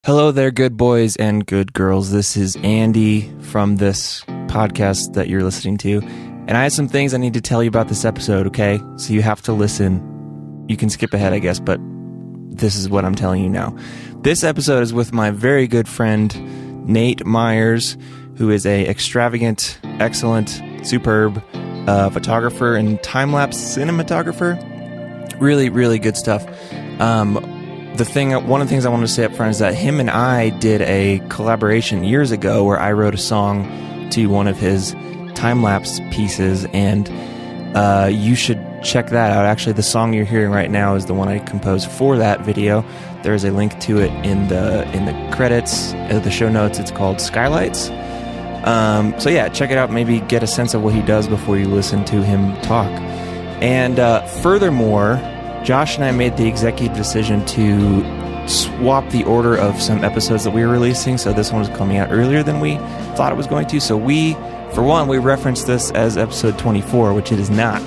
Hello there, good boys and good girls. This is Andy from this podcast that you're listening to. And I have some things I need to tell you about this episode, okay? So you have to listen. You can skip ahead, I guess, but this is what I'm telling you now. This episode is with my very good friend, Knate Myers, who is a extravagant, excellent, superb photographer and time-lapse cinematographer. Really, really good stuff. One of the things I wanted to say up front is that him and I did a collaboration years ago where I wrote a song to one of his time-lapse pieces, and you should check that out. Actually, the song you're hearing right now is the one I composed for that video. There is a link to it in the credits, the show notes. It's called Skylights. So yeah, check it out. Maybe get a sense of what he does before you listen to him talk. And furthermore, Josh and I made the executive decision to swap the order of some episodes that we were releasing, so this one was coming out earlier than we thought it was going to. So we referenced this as episode 24, which it is not.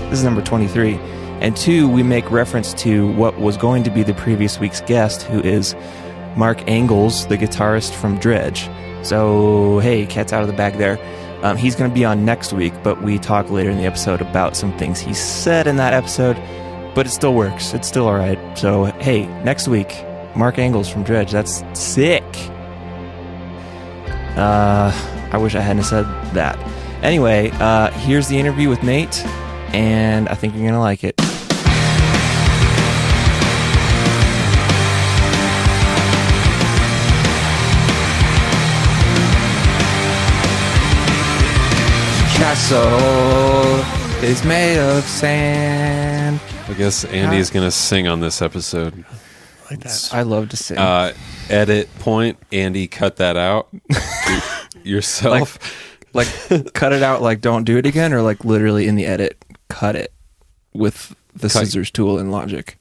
This is number 23. And two, we make reference to what was going to be the previous week's guest, who is Mark Engels, the guitarist from Dredge. So, hey, cat's out of the bag there. He's going to be on next week, but we talk later in the episode about some things he said in that episode. But it still works. It's still all right. So, hey, next week, Mark Engels from Dredge. That's sick. I wish I hadn't said that. Anyway, here's the interview with Nate, and I think you're going to like it. Castle is made of sand. I guess Andy's going to sing on this episode. I like that. I love to sing. Edit point, Andy, cut that out yourself. Like cut it out, like don't do it again, or like literally in the edit, cut it with the scissors tool in Logic.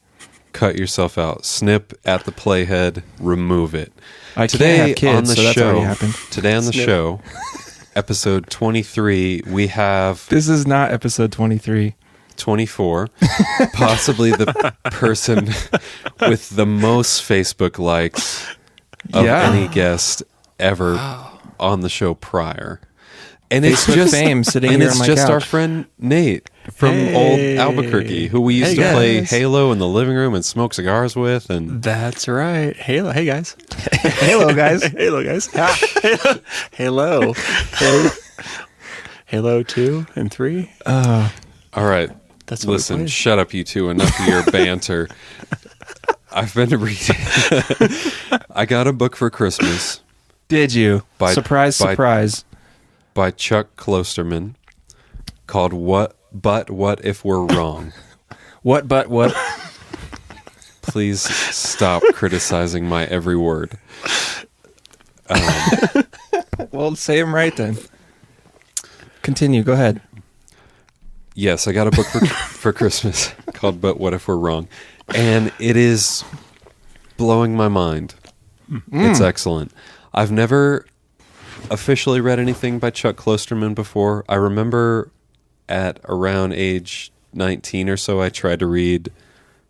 Cut yourself out. Snip at the playhead, remove it. Today can't have kids, on the so that's already happened. Today on the show, episode 23, we have... This is not episode 23. 24, possibly the person with the most Facebook likes of any guest ever on the show prior. And it's just fame sitting and here it's on my just couch. Our friend Nate from old Albuquerque, who we used to play Halo in the living room and smoke cigars with. And that's right. Halo. Hey guys. Halo guys. Halo guys. Halo. Halo 2 and 3. All right. Listen, shut up, you two. Enough of your banter. I've been reading. I got a book for Christmas. Did you? Surprise. By Chuck Klosterman, called What If We're Wrong? What? Please stop criticizing my every word. Well, say them right then. Continue. Go ahead. Yes, I got a book for Christmas called But What If We're Wrong? And it is blowing my mind. It's excellent. I've never officially read anything by Chuck Klosterman before. I remember at around age 19 or so, I tried to read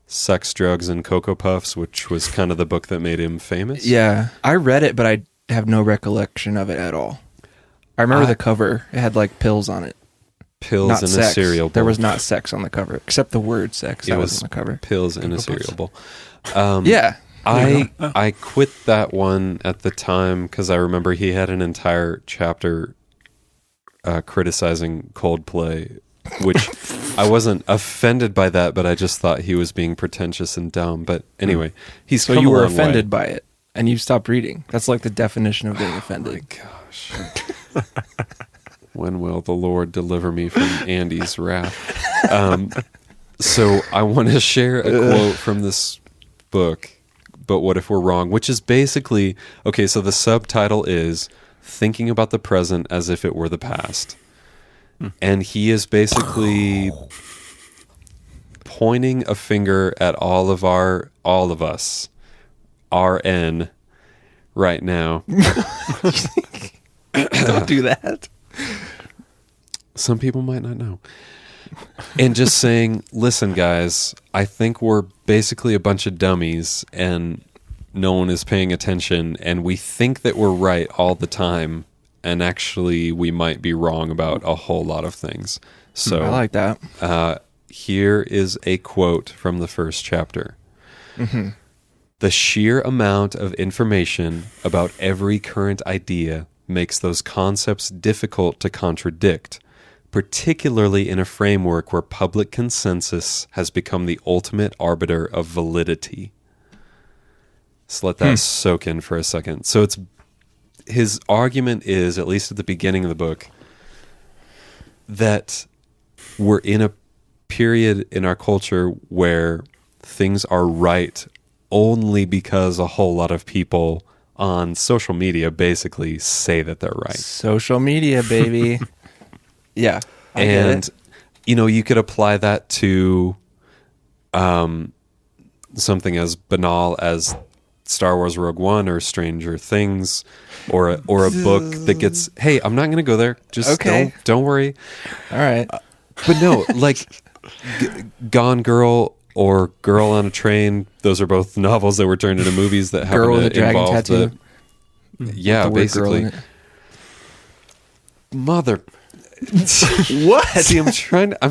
Sex, Drugs, and Cocoa Puffs, which was kind of the book that made him famous. Yeah, I read it, but I have no recollection of it at all. I remember the cover. It had like pills on it. Pills not in sex. a cereal bowl. There was not sex on the cover, except the word sex. That was on the cover. Pills in a cereal bowl. Yeah. I quit that one at the time because I remember he had an entire chapter criticizing Coldplay, which I wasn't offended by that, but I just thought he was being pretentious and dumb. But anyway, he's so come you a were long offended way. by it, and you stopped reading. That's like the definition of being offended. Oh my gosh. When will the Lord deliver me from Andy's wrath? So I want to share a quote from this book, But What If We're Wrong? Which is basically, okay, so the subtitle is Thinking About the Present as If It Were the Past. And he is basically pointing a finger at all of us, RN, right now. Don't do that. Some people might not know. And just saying, listen, guys, I think we're basically a bunch of dummies, and no one is paying attention, and we think that we're right all the time, and actually we might be wrong about a whole lot of things. So I like that. Here is a quote from the first chapter. Mm-hmm. The sheer amount of information about every current idea makes those concepts difficult to contradict, particularly in a framework where public consensus has become the ultimate arbiter of validity. So let that soak in for a second. So his argument is, at least at the beginning of the book, that we're in a period in our culture where things are right only because a whole lot of people on social media basically say that they're right. Social media, baby. Yeah. I get And, it. you could apply that to something as banal as Star Wars Rogue One or Stranger Things or a book that gets, hey, I'm not going to go there. Just Okay. don't worry. All right. But no, like Gone Girl or Girl on a Train, those are both novels that were turned into movies that happen Girl with to a dragon involve tattoo. yeah, The word girl basically. in it. Mother. What? See, I'm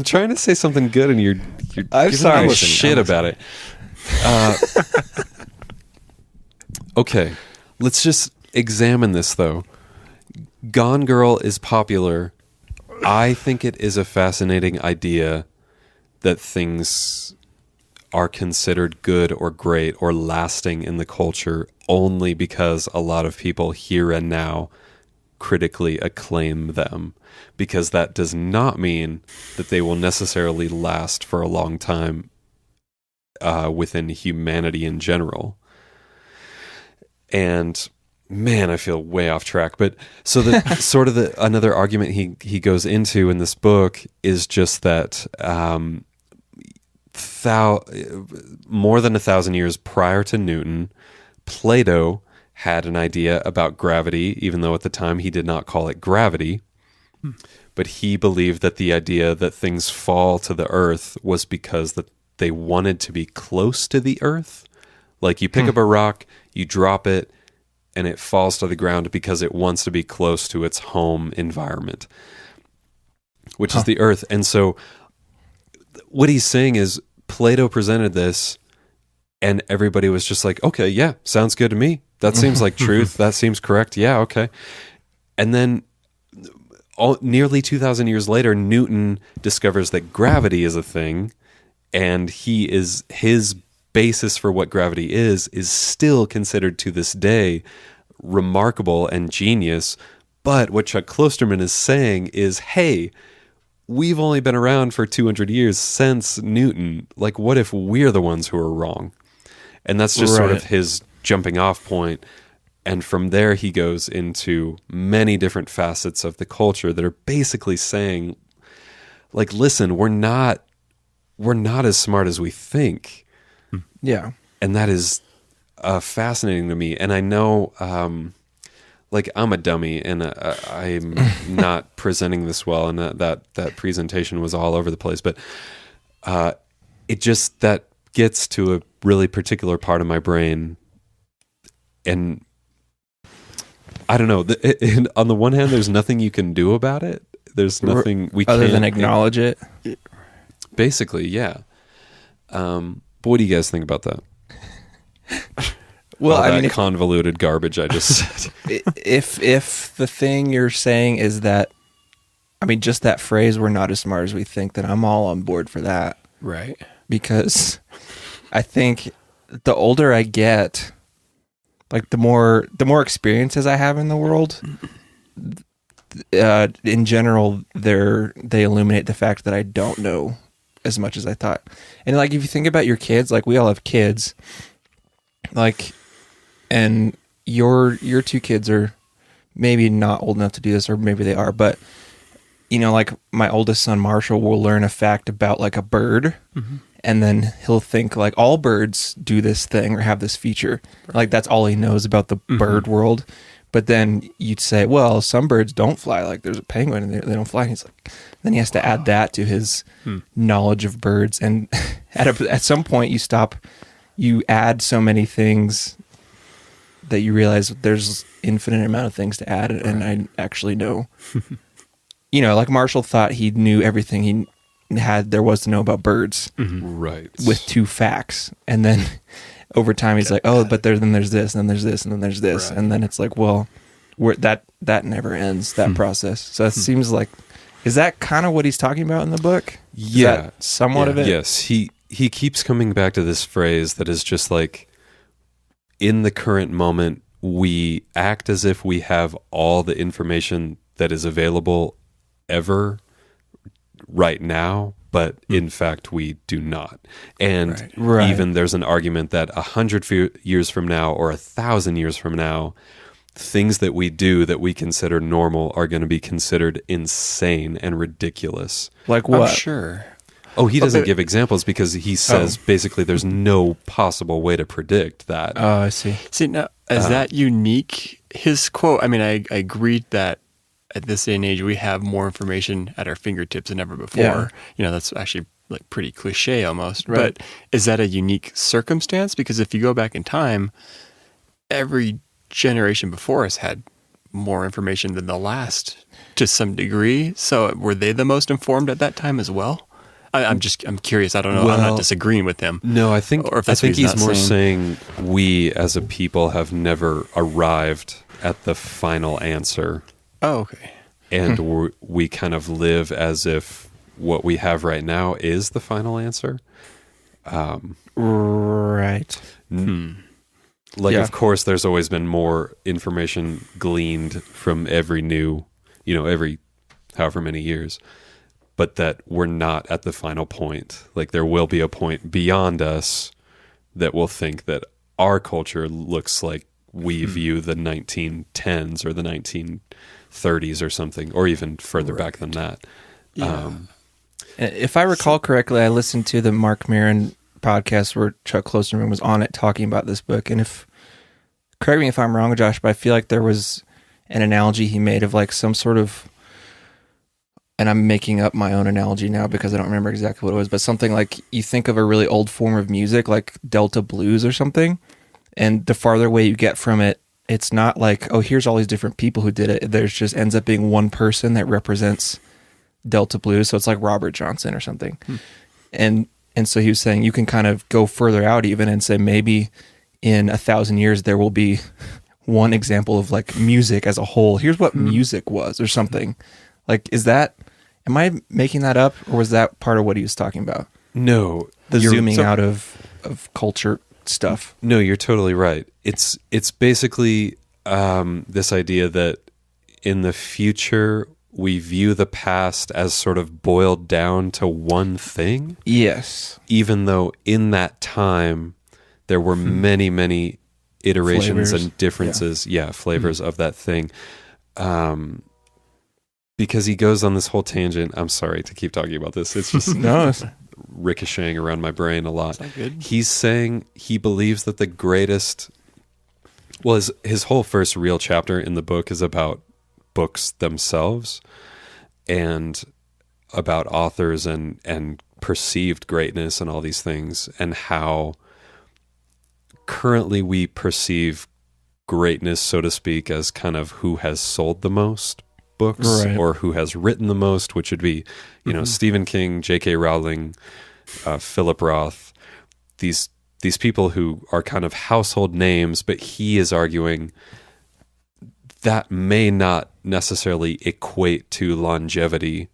trying to say something good, and you're I'm giving sorry. me Listen, shit about it. Okay, let's just examine this though. Gone Girl is popular. I think it is a fascinating idea that things are considered good or great or lasting in the culture only because a lot of people here and now critically acclaim them, because that does not mean that they will necessarily last for a long time within humanity in general. And man, I feel way off track. But so the another argument he goes into in this book is just that more than 1,000 years prior to Newton, Plato had an idea about gravity, even though at the time he did not call it gravity. But he believed that the idea that things fall to the earth was because that they wanted to be close to the earth. Like you pick up a rock, you drop it, and it falls to the ground because it wants to be close to its home environment, which is the earth. And so what he's saying is Plato presented this and everybody was just like, okay, yeah, sounds good to me. That seems like truth. That seems correct. Yeah, okay. And then nearly 2,000 years later, Newton discovers that gravity is a thing, and his basis for what gravity is still considered to this day remarkable and genius. But what Chuck Klosterman is saying is, hey, we've only been around for 200 years since Newton. Like, what if we're the ones who are wrong? And that's just sort of his jumping off point. And from there, he goes into many different facets of the culture that are basically saying, like, listen, we're not as smart as we think. Yeah. And that is fascinating to me. And I know, like, I'm a dummy, and I'm not presenting this well, and that presentation was all over the place. But it just, that gets to a really particular part of my brain. And I don't know. On the one hand, there's nothing you can do about it. There's nothing we other can't than acknowledge it. Basically, yeah. But what do you guys think about that? Well, All I that mean, convoluted garbage I just said. if the thing you're saying is that, I mean, just that phrase, "we're not as smart as we think," then I'm all on board for that. Right. Because I think the older I get, like the more experiences I have in the world, in general, they illuminate the fact that I don't know as much as I thought. And like, if you think about your kids, like we all have kids, like, and your two kids are maybe not old enough to do this, or maybe they are, but you know, like my oldest son Marshall will learn a fact about like a bird, and then he'll think like all birds do this thing or have this feature. Like that's all he knows about the bird world. But then you'd say, well, some birds don't fly. Like there's a penguin and they don't fly. And he's like, then he has to add that to his knowledge of birds. And at some point you add so many things that you realize there's infinite amount of things to add, and I actually know. Like Marshall thought he knew everything there was to know about birds, Right. with 2 facts, and then over time he's like, oh, but then there's this, and then there's this, and then there's this, and then it's like, well, that never ends, that process. So it seems like, is that kind of what he's talking about in the book? Is that somewhat of it? Yes, he keeps coming back to this phrase that is just like, in the current moment, we act as if we have all the information that is available ever right now, but in fact we do not. And even there's an argument that 100 years from now or 1,000 years from now, things that we do that we consider normal are going to be considered insane and ridiculous. Like what? I'm sure. Oh, he doesn't give examples because he says basically there's no possible way to predict that. Oh, I see. See, now, is that unique? His quote, I mean, I agreed that at this day and age, we have more information at our fingertips than ever before. Yeah. That's actually like pretty cliche almost. Right. But is that a unique circumstance? Because if you go back in time, every generation before us had more information than the last to some degree. So were they the most informed at that time as well? I'm curious. I don't know. I'm not disagreeing with him. No, I think Or if that's what he's more saying. we as a people have never arrived at the final answer. Oh, okay. And we kind of live as if what we have right now is the final answer. Right. Of course, there's always been more information gleaned from every new, every however many years, but that we're not at the final point. Like there will be a point beyond us that will think that our culture looks like we view the 1910s or the 1930s or something, or even further back than that. Yeah. If I recall correctly, I listened to the Mark Maron podcast where Chuck Klosterman was on it talking about this book. And correct me if I'm wrong, Josh, but I feel like there was an analogy he made of like some sort of, and I'm making up my own analogy now because I don't remember exactly what it was, but something like you think of a really old form of music like Delta blues or something. And the farther away you get from it, it's not like, oh, here's all these different people who did it. There's just ends up being one person that represents Delta blues. So it's like Robert Johnson or something. And so he was saying you can kind of go further out even and say maybe in 1,000 years there will be one example of like music as a whole. Here's what music was or something. Like, am I making that up, or was that part of what he was talking about? No. The zooming out of culture stuff. No, you're totally right. It's basically this idea that in the future we view the past as sort of boiled down to one thing. Yes. Even though in that time there were many, many iterations Flavors. and differences, flavors of that thing. Because he goes on this whole tangent. I'm sorry to keep talking about this. It's just No. ricocheting around my brain a lot. Not good. He's saying he believes that the greatest... Well, his whole first real chapter in the book is about books themselves and about authors and perceived greatness and all these things, and how currently we perceive greatness, so to speak, as kind of who has sold the most books or who has written the most, which would be, Stephen King, J.K. Rowling, Philip Roth, these people who are kind of household names, but he is arguing that may not necessarily equate to longevity.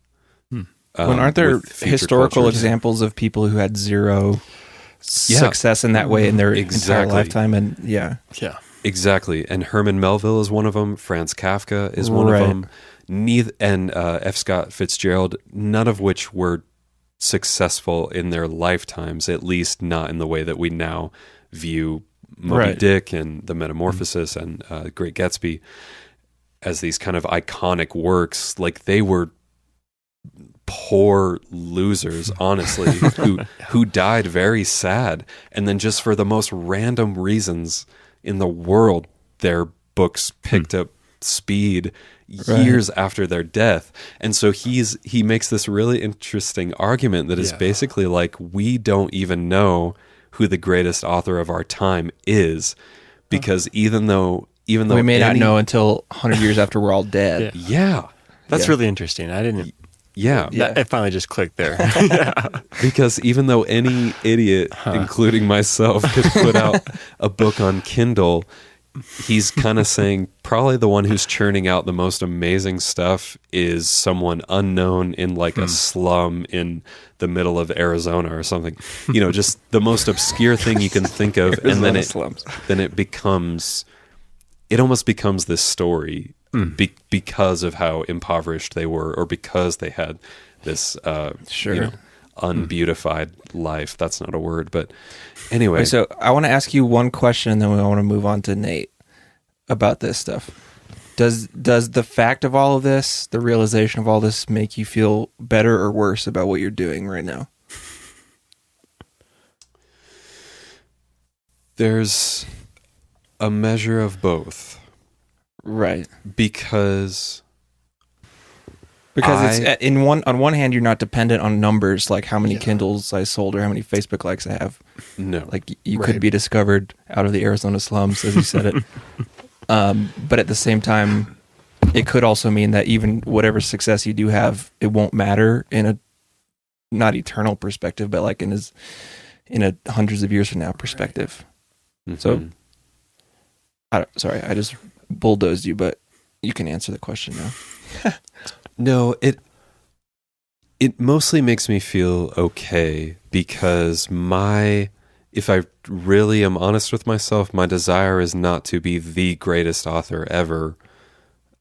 Aren't there with future historical cultures. examples of people who had zero success in that way in their entire lifetime? And Yeah. Exactly. And Herman Melville is one of them. Franz Kafka is one of them. And F. Scott Fitzgerald, none of which were successful in their lifetimes, at least not in the way that we now view Moby Dick and The Metamorphosis and Great Gatsby as these kind of iconic works. Like, they were poor losers, honestly, who died very sad, and then just for the most random reasons in the world, their books picked up speed years after their death. And so he makes this really interesting argument that is basically like, we don't even know who the greatest author of our time is, because even though we may not know until 100 years after we're all dead. Yeah. That's Yeah. really interesting. I didn't. Yeah. It finally just clicked there. Because even though any idiot, including myself, could put out a book on Kindle, he's kind of saying probably the one who's churning out the most amazing stuff is someone unknown in like a slum in the middle of Arizona or something. You know, just the most obscure thing you can think of, and then it almost becomes this story because of how impoverished they were, or because they had this unbeautified life. That's not a word, but anyway. Okay, so I want to ask you one question, and then we want to move on to Nate about this stuff. Does the fact of all of this, the realization of all this, make you feel better or worse about what you're doing right now? There's a measure of both. Right. Because it's on one hand, you're not dependent on numbers like how many Kindles I sold or how many Facebook likes I have. No. Like you could be discovered out of the Arizona slums, as you said it. But at the same time, it could also mean that even whatever success you do have, it won't matter in a not eternal perspective, but like in a hundreds of years from now perspective. Mm-hmm. So, I just bulldozed you, but you can answer the question now. No, it mostly makes me feel okay because if I really am honest with myself, my desire is not to be the greatest author ever.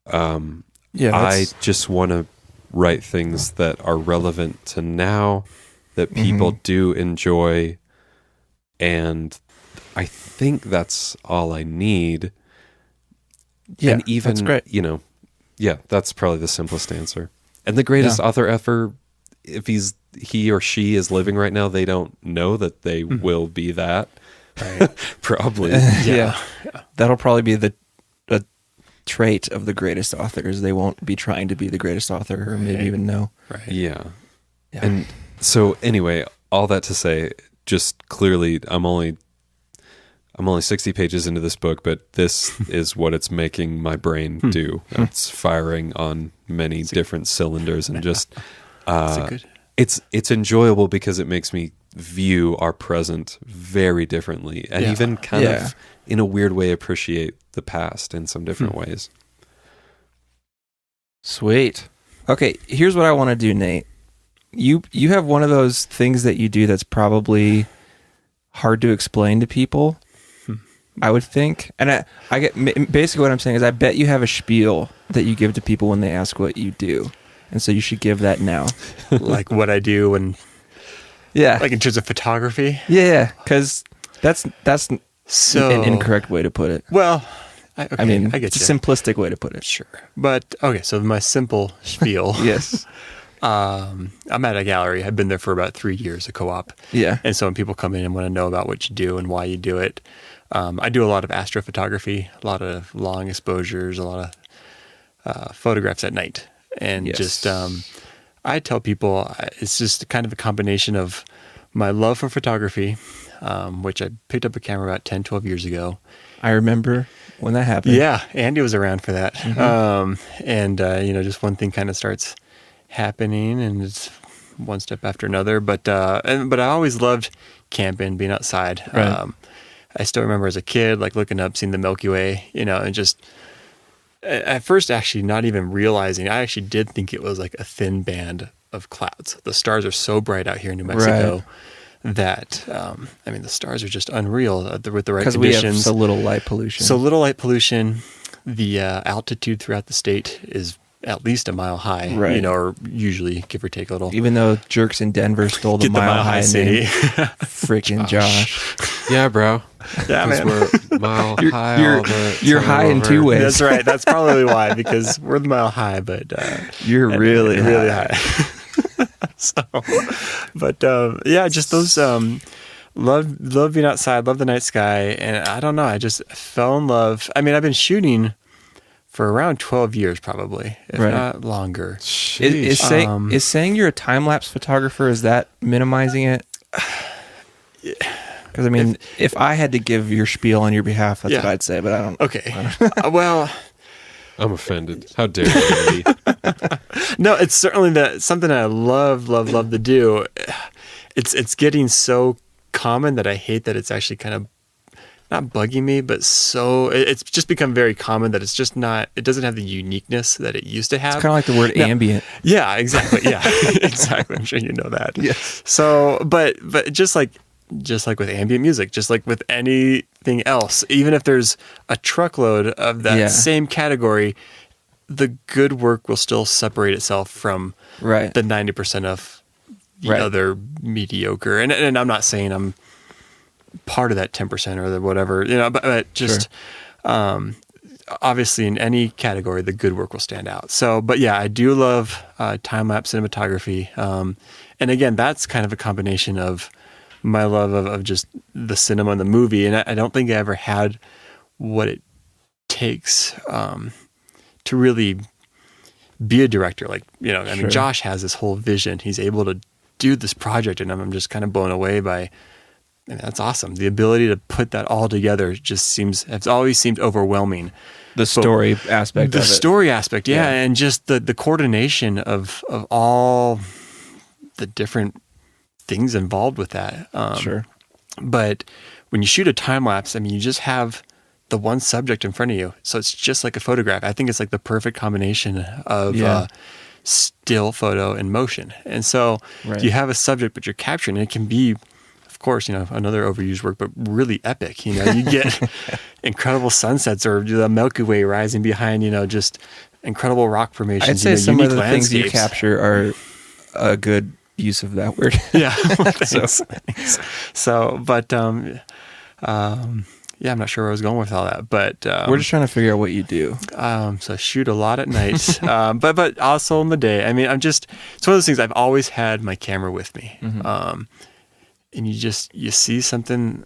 I just want to write things that are relevant to now, that people do enjoy, and I think that's all I need. Yeah, and even, that's great. That's probably the simplest answer. And the greatest author ever, if he or she is living right now, they don't know that they will be that. Right. Probably. Yeah. That'll probably be a trait of the greatest authors. They won't be trying to be the greatest author, or maybe even know. Right. Yeah. And so anyway, all that to say, just clearly I'm only 60 pages into this book, but this is what it's making my brain do. It's firing on many different cylinders, and just it's enjoyable because it makes me view our present very differently, and even kind of in a weird way appreciate the past in some different ways. Sweet. Okay, here's what I want to do, Nate. You have one of those things that you do that's probably hard to explain to people, I would think. And I get basically what I'm saying is I bet you have a spiel that you give to people when they ask what you do. And so you should give that now. Like what I do and like in terms of photography? Yeah, because that's so an incorrect way to put it. Well, I get it's you. a simplistic way to put it. Sure. But okay, so my simple spiel. Yes. I'm at a gallery. I've been there for about 3 years, a co-op. Yeah. And so when people come in and want to know about what you do and why you do it, I do a lot of astrophotography, a lot of long exposures, a lot of photographs at night. And just, I tell people it's just kind of a combination of my love for photography, which I picked up a camera about 10, 12 years ago. I remember when that happened. Yeah, Andy was around for that. And just one thing kind of starts happening, and it's one step after another. But I always loved camping, being outside. Right. I still remember as a kid, like looking up, seeing the Milky Way, and just at first actually not even realizing, I actually did think it was like a thin band of clouds. The stars are so bright out here in New Mexico that, the stars are just unreal with the right conditions. Because we have so little light pollution. The altitude throughout the state is at least a mile high, or usually give or take a little. Even though jerks in Denver stole the mile high city. Freaking Josh. Yeah, bro. Yeah, man. We're mile high. You're high in two ways. That's right. That's probably why, because we're the mile high, but you're really high. Just those love being outside, love the night sky, and I don't know. I just fell in love. I mean, I've been shooting for around 12 years, probably, if not longer. Is saying you're a time-lapse photographer, is that minimizing it? Because I mean, if I had to give your spiel on your behalf, that's what I'd say. But I don't. Okay. Well, I'm offended. How dare you? no, it's certainly something I love to do. It's getting so common that I hate that it's actually kind of not bugging me, but it's just become very common that it's just not. It doesn't have the uniqueness that it used to have. It's kind of like the word ambient. Yeah, exactly. Yeah, exactly. I'm sure you know that. Yes. So, but just like with ambient music, just like with anything else, even if there's a truckload of that same category, the good work will still separate itself from the 90% of the other mediocre. And I'm not saying I'm part of that 10% or the whatever, but just obviously in any category, the good work will stand out. So, but yeah, I do love time-lapse cinematography. And again, that's kind of a combination of my love of just the cinema and the movie. And I don't think I ever had what it takes to really be a director. Like, I mean, Josh has this whole vision. He's able to do this project, and I'm just kind of blown away by, and that's awesome. The ability to put that all together it's always seemed overwhelming. The story aspect of it. The story aspect, yeah. And just the coordination of all the different things involved with that. But when you shoot a time lapse, I mean, you just have the one subject in front of you. So it's just like a photograph. I think it's like the perfect combination of still photo and motion. And so you have a subject, but you're capturing it. It can be, of course, another overused word, but really epic. You get incredible sunsets or the Milky Way rising behind, just incredible rock formations. I'd say some of the things you capture are a good use of that word. Yeah. Thanks. So, but, yeah, I'm not sure where I was going with all that, but we're just trying to figure out what you do. So I shoot a lot at night, but also in the day. I mean, it's one of those things. I've always had my camera with me, and you see something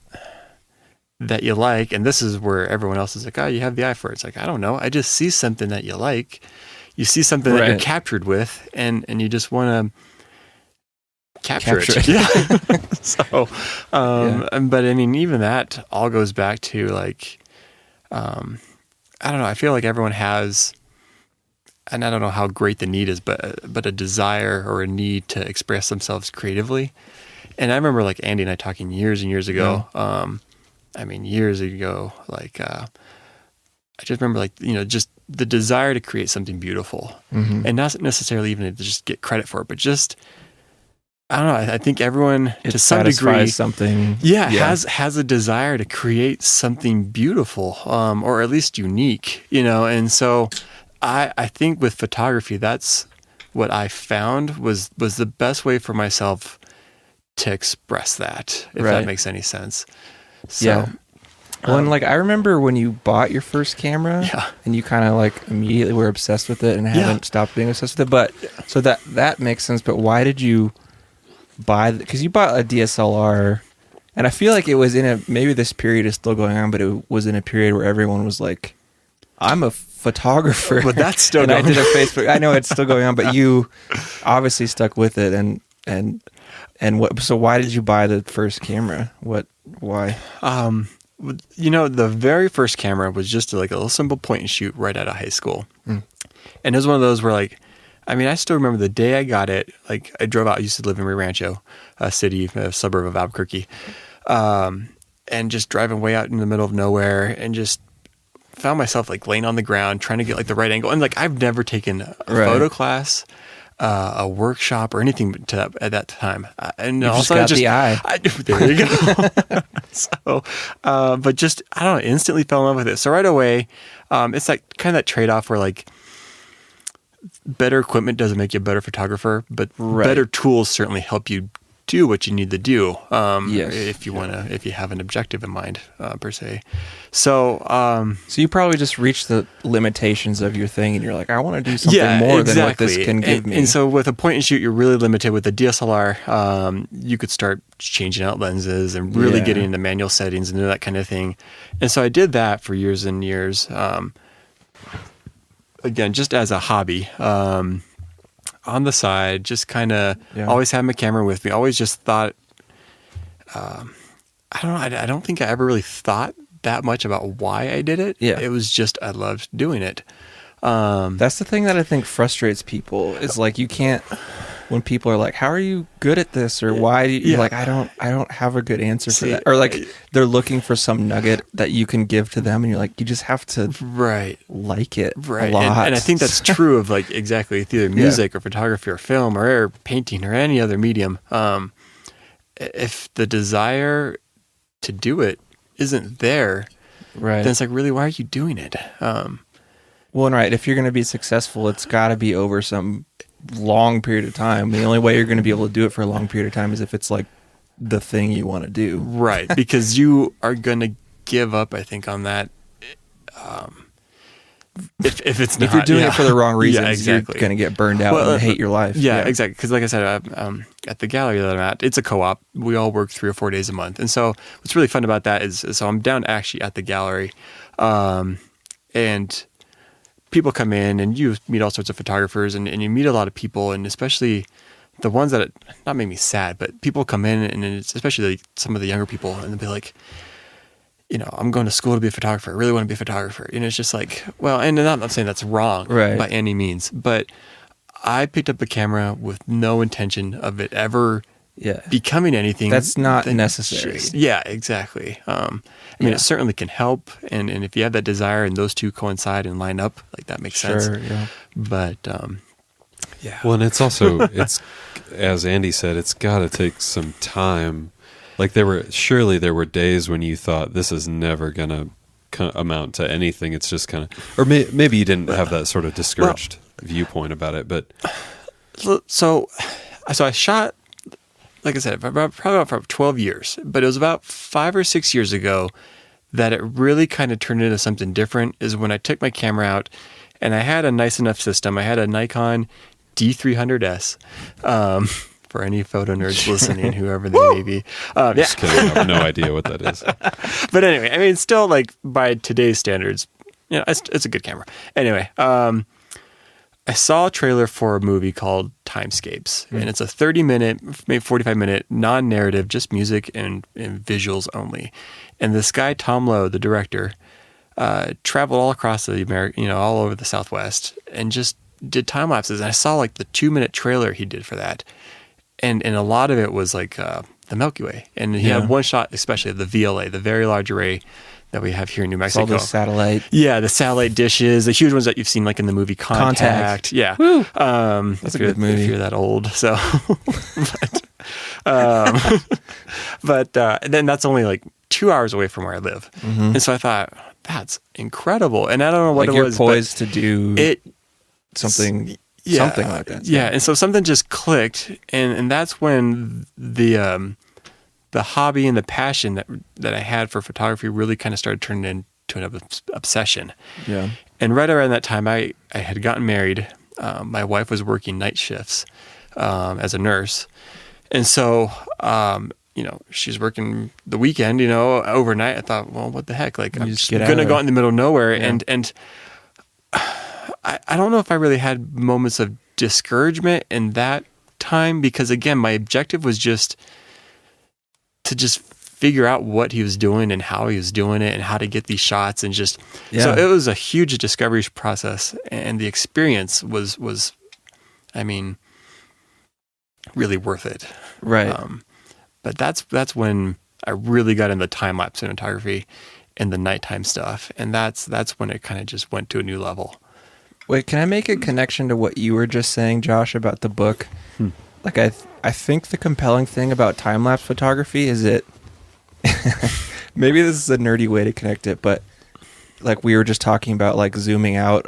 that you like, and this is where everyone else is like, "Oh, you have the eye for it." It's like, I don't know. I just see something that you like. You see something that you're captured with, and you just want to capture it. Yeah. So, but I mean, even that all goes back to like, I don't know. I feel like everyone has, and I don't know how great the need is, but a desire or a need to express themselves creatively. And I remember like Andy and I talking years and years ago. I mean, years ago, like, I just remember like, just the desire to create something beautiful and not necessarily even to just get credit for it, but just, I don't know. I think everyone to some degree, something, has a desire to create something beautiful, or at least unique, And so, I think with photography, that's what I found was the best way for myself to express that, if that makes any sense. So, well, and like I remember when you bought your first camera, and you kind of like immediately were obsessed with it and haven't stopped being obsessed with it. But so that makes sense. But why did you buy? Because you bought a DSLR, and I feel like it was maybe this period is still going on, but it was in a period where everyone was like, "I'm a photographer," but that's still. And going I did a Facebook. I know it's still going on, but you obviously stuck with it, and what? So why did you buy the first camera? Why? The very first camera was just like a little simple point and shoot right out of high school. And it was one of those where like, I mean, I still remember the day I got it. Like I drove out, I used to live in Rio Rancho, a suburb of Albuquerque. And just driving way out in the middle of nowhere and just found myself like laying on the ground, trying to get like the right angle. And like, I've never taken a photo class, a workshop or anything at that time. And you also just got the eye. There you go. So, but just, I don't know, instantly fell in love with it. So right away, it's like kind of that trade-off where like better equipment doesn't make you a better photographer, but better tools certainly help you do what you need to do. If you have an objective in mind, per se. So you probably just reached the limitations of your thing, and you're like, I want to do something more than what this can give me. And so with a point and shoot, you're really limited. With the DSLR, you could start changing out lenses and really getting into manual settings and that kind of thing. And so I did that for years and years. Again, just as a hobby. On the side, just kind of always had my camera with me. Always just thought, I I don't know. I don't think I ever really thought that much about why I did it. Yeah. It was just I loved doing it. That's the thing that I think frustrates people is like you can't when people are like, how are you good at this, or why do you, you're like, I don't have a good answer for that, or like they're looking for some nugget that you can give to them and you're like, you just have to like it a lot. And I think that's true of like exactly with either music or photography or film or painting or any other medium. If the desire to do it isn't there, then it's like, really, why are you doing it? Well, and if you're going to be successful, it's got to be over some long period of time. The only way you're going to be able to do it for a long period of time is if it's like the thing you want to do. Right. Because you are going to give up, I think, on that. If it's not, if you're doing it for the wrong reasons, exactly. you're going to get burned out and hate your life. Yeah, exactly. Because like I said, at the gallery that I'm at, it's a co-op. We all work 3 or 4 days a month. And so what's really fun about that is so I'm down actually at the gallery. And people come in and you meet all sorts of photographers and you meet a lot of people, and especially the ones that not make me sad, but people come in and it's especially like some of the younger people, and they'll be like, I'm going to school to be a photographer. I really want to be a photographer. And it's just like, well, and I'm not saying that's wrong by any means, but I picked up the camera with no intention of it ever becoming anything. That's not necessary. Yeah, exactly. I mean, it certainly can help. And if you have that desire and those two coincide and line up, like that makes sense. Yeah. But, Well, and it's also, as Andy said, it's got to take some time. Like there were days when you thought this is never going to amount to anything. It's just kind of, or maybe you didn't have that sort of discouraged viewpoint about it, but. So I shot, like I said, probably for 12 years, but it was about 5 or 6 years ago that it really kind of turned into something different, is when I took my camera out and I had a nice enough system. I had a Nikon D300S, for any photo nerds listening, whoever they may be. Just kidding. I have no idea what that is. But anyway, I mean, still like by today's standards, it's a good camera. Anyway, I saw a trailer for a movie called Timescapes, and it's a 30-minute, maybe 45-minute, non-narrative, just music and visuals only. And this guy, Tom Lowe, the director, traveled all across the America, all over the Southwest, and just did time lapses. And I saw like the 2-minute trailer he did for that, and a lot of it was like the Milky Way. And he had one shot, especially of the VLA, the Very Large Array that we have here in New Mexico. All the satellite. Yeah, the satellite dishes, the huge ones that you've seen like in the movie Contact. Yeah. That's a good movie. If you're that old. So, but then that's only like 2 hours away from where I live. Mm-hmm. And so I thought, that's incredible. And I don't know what like it was. You're poised to do something like that. Yeah. And so something just clicked. And that's when the hobby and the passion that I had for photography really kind of started turning into an obsession. Yeah. And right around that time, I had gotten married. My wife was working night shifts as a nurse. And so, she's working the weekend, overnight. I thought, well, what the heck? Like, I'm just going to go out in the middle of nowhere. Yeah. And I don't know if I really had moments of discouragement in that time, because, again, my objective was just to figure out what he was doing and how he was doing it and how to get these shots, and so it was a huge discovery process, and the experience was I mean, really worth it. Right. But that's when I really got into time-lapse cinematography and the nighttime stuff, and that's when it kind of just went to a new level. Wait, can I make a connection to what you were just saying, Josh, about the book? Like, I think the compelling thing about time-lapse photography is maybe this is a nerdy way to connect it, but like we were just talking about, like zooming out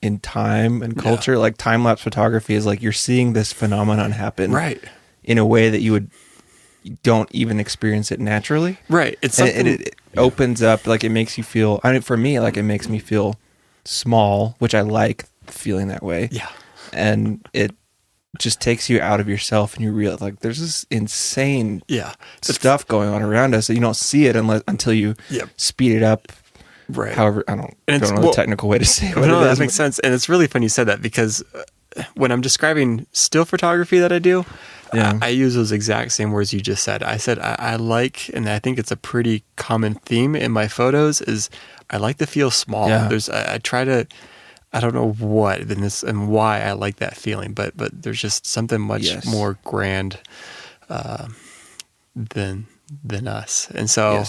in time and culture, like time-lapse photography is like you're seeing this phenomenon happen in a way that you don't even experience it naturally. Right. It's something, and it opens up, like it makes you feel, for me, like it makes me feel small, which I like feeling that way. Yeah. And it just takes you out of yourself, and you realize like there's this insane stuff going on around us that you don't see it until you speed it up. Right. However, I don't know the technical way to say it. No, that makes sense. And it's really funny you said that, because when I'm describing still photography that I do, Yeah. I use those exact same words you just said. I said I like, and I think it's a pretty common theme in my photos, is I like to feel small. Yeah. I try to, I don't know what in this and why I like that feeling, but there's just something much more grand than us. And so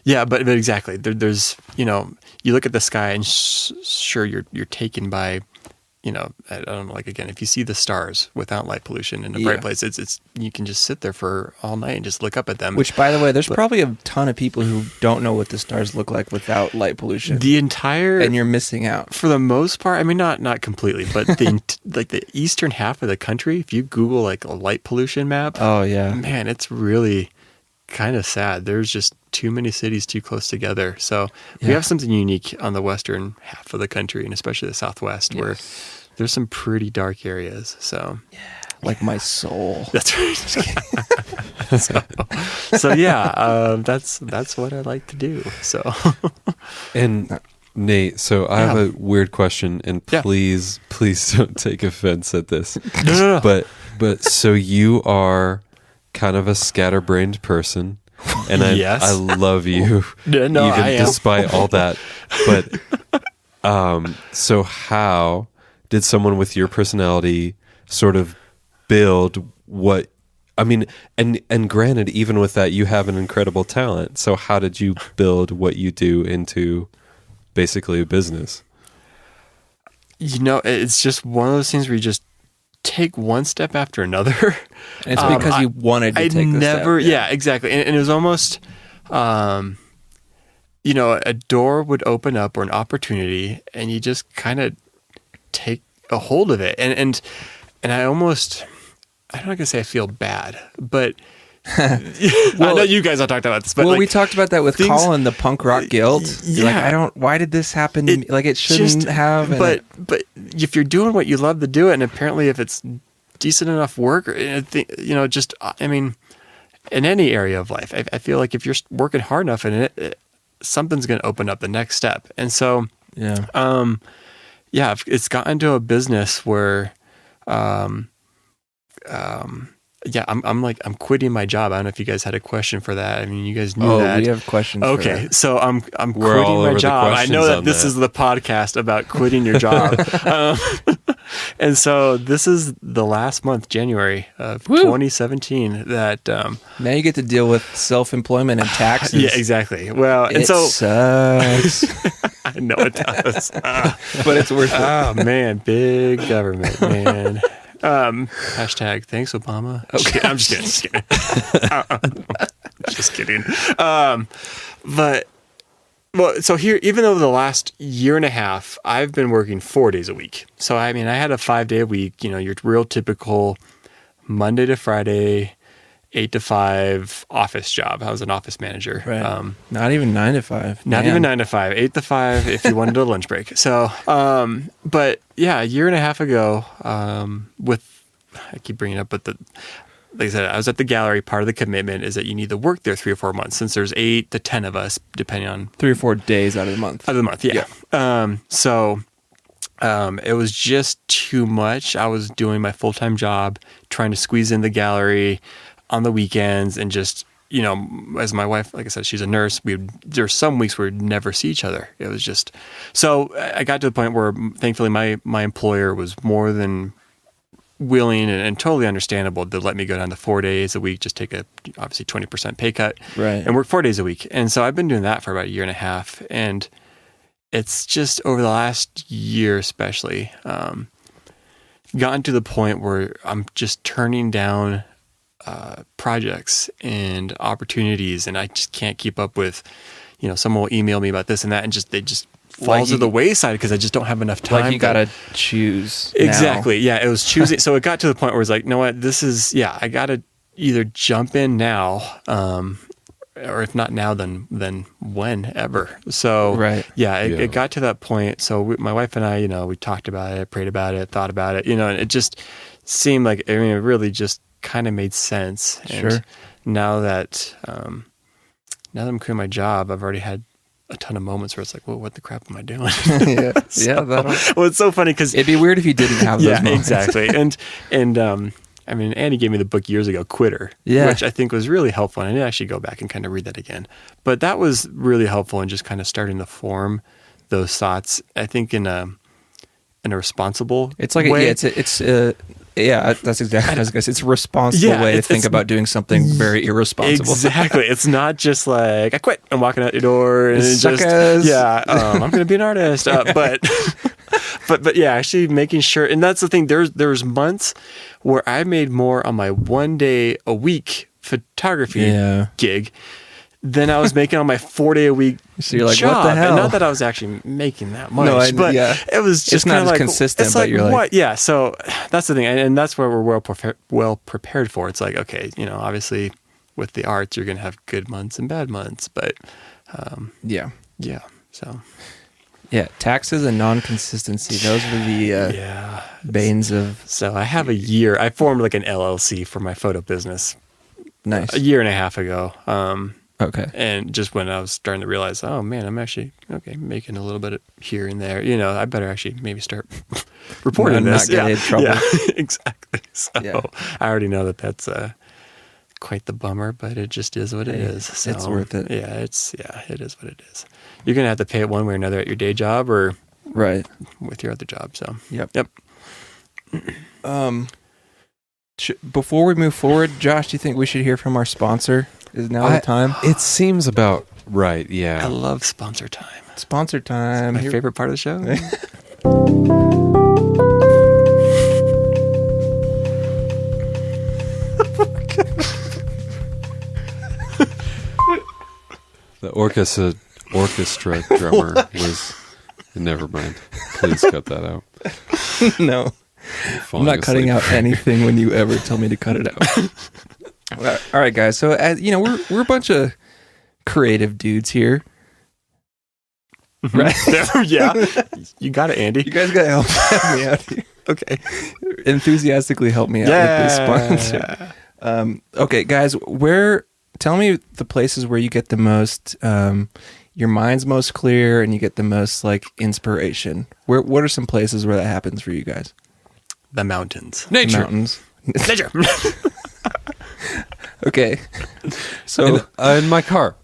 yeah, but exactly. There's, you look at the sky and sure you're taken by, I don't know, like, again, if you see the stars without light pollution in a bright place, it's you can just sit there for all night and just look up at them. Which, by the way, there's probably a ton of people who don't know what the stars look like without light pollution. And you're missing out. For the most part, I mean, not completely, but like the eastern half of the country, if you Google like a light pollution map, oh yeah, man, it's really kind of sad. There's just too many cities too close together. So we have something unique on the western half of the country, and especially the Southwest, where there's some pretty dark areas. So like my soul. That's right. so yeah, that's what I like to do. So and Nate, so I have a weird question, and please don't take offense at this. No. But so you are kind of a scatterbrained person, and I love you, even despite all that. But so how did someone with your personality sort of build what? I mean, and granted, even with that, you have an incredible talent. So how did you build what you do into basically a business? It's just one of those things where you just take one step after another. And it's because you wanted to take the step. Yeah, exactly. And it was almost, a door would open up or an opportunity, and you just kind of take a hold of it. And I almost, I'm not going to say I feel bad, but I know you guys have talked about this. But we talked about that with Colin, the punk rock guild. Yeah. Why did this happen to me? Like, it shouldn't have. But if you're doing what you love to do it, and apparently if it's decent enough work, in any area of life, I feel like if you're working hard enough in it, something's going to open up the next step. And so, it's gotten to a business where, I'm quitting my job. I don't know if you guys had a question for that. I mean, you guys knew that. We have questions. Okay, for that. so I'm quitting my job. I know that this is the podcast about quitting your job, and so this is the last month, January of 2017. That now you get to deal with self-employment and taxes. Yeah, exactly. Well, and it sucks. I know it does, but it's worth it. Oh man, big government, man. Hashtag thanks Obama. Okay, I'm just kidding. Just kidding. So here, even though the last year and a half, I've been working 4 days a week. So I mean, I had a 5 day a week. Your real typical Monday to Friday, 8 to 5 office job. I was an office manager. Right. Not even 9 to 5. Not even 9 to 5. 8 to 5 if you wanted a lunch break. So, but yeah, a year and a half ago, I keep bringing it up, but like I said, I was at the gallery. Part of the commitment is that you need to work there 3 or 4 months, since there's 8 to 10 of us, depending on 3 or 4 days out of the month. Yeah. It was just too much. I was doing my full-time job, trying to squeeze in the gallery on the weekends, and just, as my wife, like I said, she's a nurse. There's some weeks where we'd never see each other. It was just, so I got to the point where thankfully my employer was more than willing and totally understandable to let me go down to 4 days a week, just take obviously 20% pay cut, right, and work 4 days a week. And so I've been doing that for about a year and a half. And it's just over the last year, especially, gotten to the point where I'm just turning down projects and opportunities, and I just can't keep up with, someone will email me about this and that, and they just falls to the wayside because I just don't have enough time. Like you gotta choose. Exactly. Yeah, it was choosing. So it got to the point where it's like, you know what, I gotta either jump in now, or if not now, then whenever. So right. It got to that point. So my wife and I, we talked about it, prayed about it, thought about it, and it just seemed like, it really just kind of made sense. And sure. Now that I'm quitting my job, I've already had a ton of moments where it's like, well, what the crap am I doing? Yeah, Well, it's so funny because it'd be weird if you didn't have those moments. exactly. And I mean, Andy gave me the book years ago, Quitter, which I think was really helpful. And I need to actually go back and kind of read that again. But that was really helpful in just kind of starting to form those thoughts. I think in a responsible It's like way. that's exactly what I was going to say. It's a responsible way to think about doing something very irresponsible. Exactly. It's not just like, I quit, I'm walking out your door and Suckers. I'm going to be an artist. But yeah, actually making sure, and that's the thing, there's months where I made more on my 1 day a week photography gig than I was making on my 4 day a week So you're like, job. what the hell? And not that I was actually making that much, but it was just It's not kind of as like, consistent, it's but like, you're like- what? Yeah, so that's the thing. And that's where we're well prepared for. It's like, okay, obviously with the arts, you're going to have good months and bad months, but Yeah. so. Yeah, taxes and non-consistency. Those were the banes of... So I have a year. I formed like an LLC for my photo business Nice. a year and a half ago. Okay. And just when I was starting to realize, oh man, I'm actually making a little bit here and there. I better actually maybe start reporting this. Not get in trouble. Yeah, exactly. So Yeah. I already know that's quite the bummer, but it just is what it is. So, it's worth it. Yeah, it is what it is. You're gonna have to pay it one way or another at your day job or Right. with your other job. So Yep. Yep. Before we move forward, Josh, do you think we should hear from our sponsor? Is now the time? It seems about right. I Yeah. love sponsor time. Sponsor time. My favorite part of the show. The orchestra drummer was. Never mind. Please cut that out. No. I'm not cutting out anything when you ever tell me to cut it out. All right, guys. So, as you know, we're a bunch of creative dudes here, right? Yeah. You got it, Andy. You guys got to help me out here. Okay. Enthusiastically help me out with this sponsor. Okay, guys, tell me the places where you get the most, your mind's most clear and you get the most like inspiration. What are some places where that happens for you guys? The mountains. Nature. Mountains. Nature. Okay. So In my car.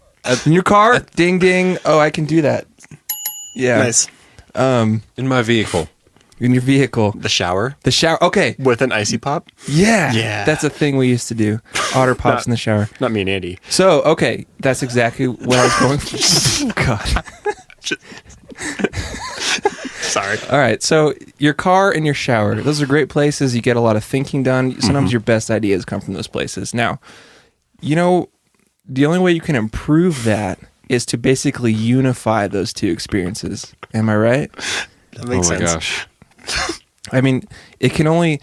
in your car, ding ding. Oh, I can do that. Yeah. Nice. In my vehicle. In your vehicle. The shower The shower. Okay. with an icy pop. Yeah. Yeah. That's a thing we used to do. Otter pops in the shower. Not me and Andy. So, okay. That's exactly what I was going for. God. Sorry. All right. So, your car and your shower. Those are great places. You get a lot of thinking done. Sometimes your best ideas come from those places. Now, the only way you can improve that is to basically unify those two experiences. Am I right? That makes sense. Gosh. I mean, it can only.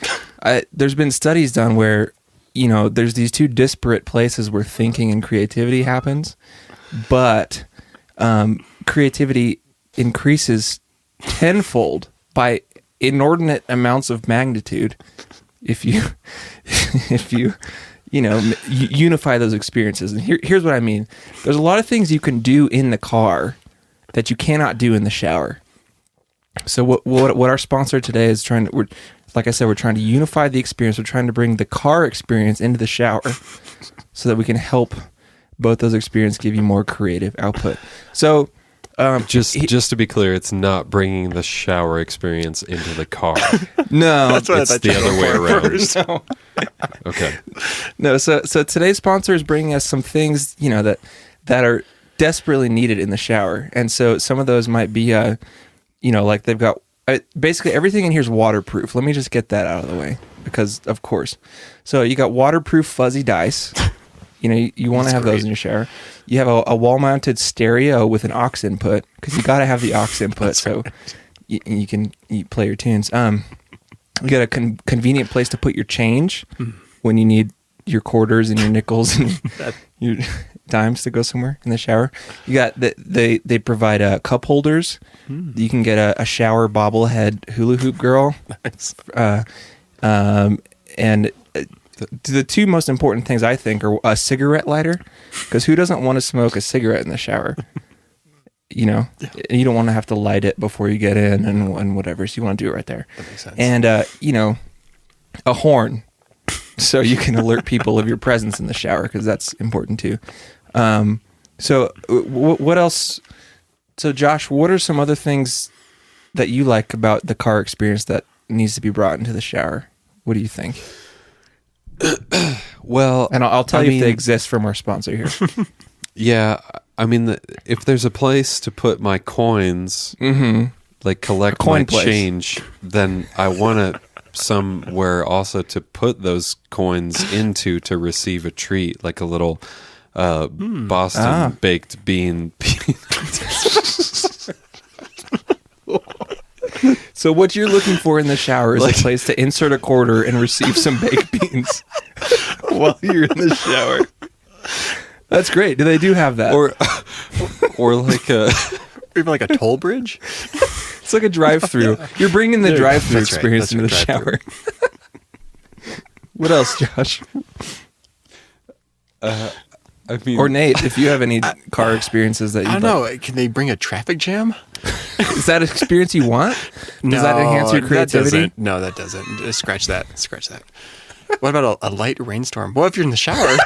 There's been studies done where, there's these two disparate places where thinking and creativity happens, but creativity increases tenfold by inordinate amounts of magnitude if you unify those experiences. And here's what I mean. There's a lot of things you can do in the car that you cannot do in the shower. So what our sponsor today is like I said, we're trying to unify the experience. We're trying to bring the car experience into the shower so that we can help both those experiences give you more creative output. So Just to be clear, it's not bringing the shower experience into the car. no, That's what I It's thought the you other way were around. first. Okay. No, so today's sponsor is bringing us some things, that are desperately needed in the shower. And so some of those might be, like they've got, basically everything in here is waterproof. Let me just get that out of the way because of course. So you got waterproof fuzzy dice. You want to have those in your shower. You have a wall-mounted stereo with an aux input because you got to have the aux input so you can play your tunes. You got a convenient place to put your change when you need your quarters and your nickels and your dimes to go somewhere in the shower. You got they provide cup holders. You can get a shower bobblehead hula hoop girl. Nice. And the two most important things I think are a cigarette lighter, because who doesn't want to smoke a cigarette in the shower? you know, you don't want to have to light it before you get in and whatever. So you want to do it right there. That makes sense. And, you know, a horn so you can alert people of your presence in the shower, because that's important too. So what else? So Josh, what are some other things that you like about the car experience that needs to be brought into the shower? What do you think? Well, And I'll tell you if they exist from our sponsor here. Yeah, I mean, if there's a place to put my coins, like collect coin my place. change, then I want somewhere also to put those coins into to receive a treat, like a little Boston baked bean. So what you're looking for in the shower is a place to insert a quarter and receive some baked beans while you're in the shower. That's great. Do they do have that? Or like a Even like a toll bridge. It's like a drive-through. You're bringing the drive-through That's right. experience That's into the right, shower. What else, Josh? I mean, Or Nate, if you have any car experiences that you I don't know. Can they bring a traffic jam? Is that an experience you want? Does that enhance your creativity? No, that doesn't. Just scratch that. Scratch that. What about a light rainstorm? Well, if you're in the shower,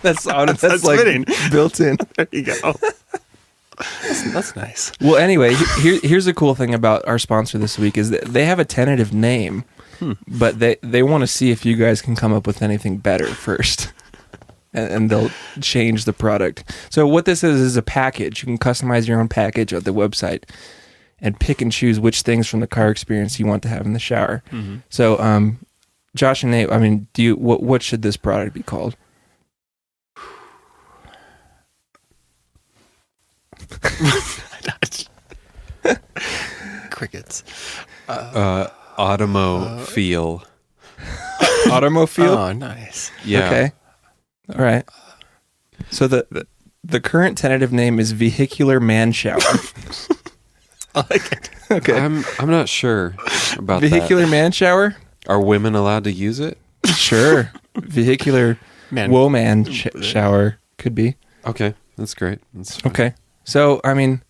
That's like fitting. built in. there you go. That's nice. Well, anyway, here's the cool thing about our sponsor this week is that they have a tentative name, but they want to see if you guys can come up with anything better first. And they'll change the product. So what this is a package. You can customize your own package at the website and pick and choose which things from the car experience you want to have in the shower. So, Josh and Nate, I mean, what should this product be called? Crickets. Automo feel. Automobile? Oh, nice. Yeah. Okay. All right. So the current tentative name is Vehicular Man Shower. I like it. Okay. I'm not sure about Vehicular Man Shower? that. Are women allowed to use it? Sure. Vehicular Man. Woman Shower could be. Okay, that's great. That's fine. Okay. So, I mean,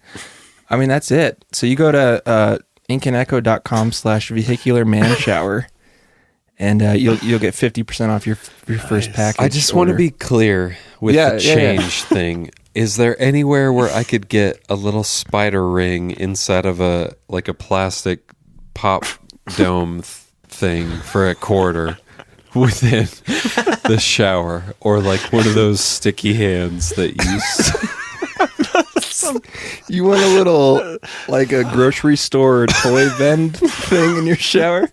that's it. So you go to inkandecho.com/vehicular man shower and you'll get 50% off your first package. I just want to be clear with the change thing. Is there anywhere where I could get a little spider ring inside of a plastic pop dome thing for a quarter within the shower, or like one of those sticky hands that You want a little, like a grocery store toy vend thing in your shower?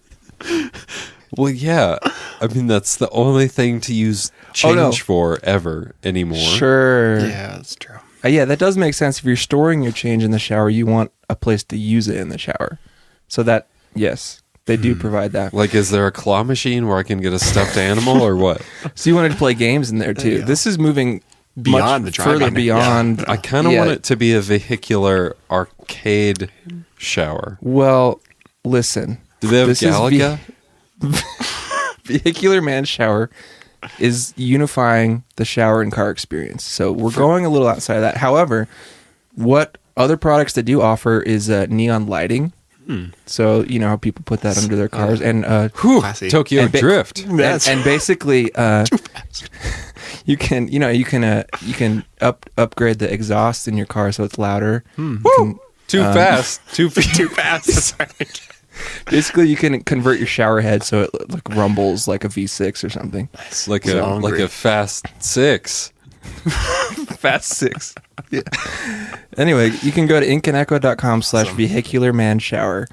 Well, yeah. I mean, that's the only thing to use change for ever anymore. Sure. Yeah, that's true. Yeah, that does make sense. If you're storing your change in the shower, you want a place to use it in the shower. So that, yes, they do provide that. Like, is there a claw machine where I can get a stuffed animal or what? So you wanted to play games in there too. This is moving Beyond much the further driving. beyond. I kind of want it to be a vehicular arcade shower. Well, listen. Do they have This is Galaga? Vehicular Man Shower is unifying the shower and car experience. So we're going a little outside of that. However, what other products that do offer is neon lighting. So you know how people put that under their cars, and Classy. Tokyo And Drift. and basically you can upgrade the exhaust in your car so it's louder. Too fast. Too Too fast. That's right. Basically, you can convert your shower head so it like rumbles like a V6 or something. like So a hungry. fast 6. Fast 6. Yeah. Anyway, you can go to inkandecho.com/vehicular man shower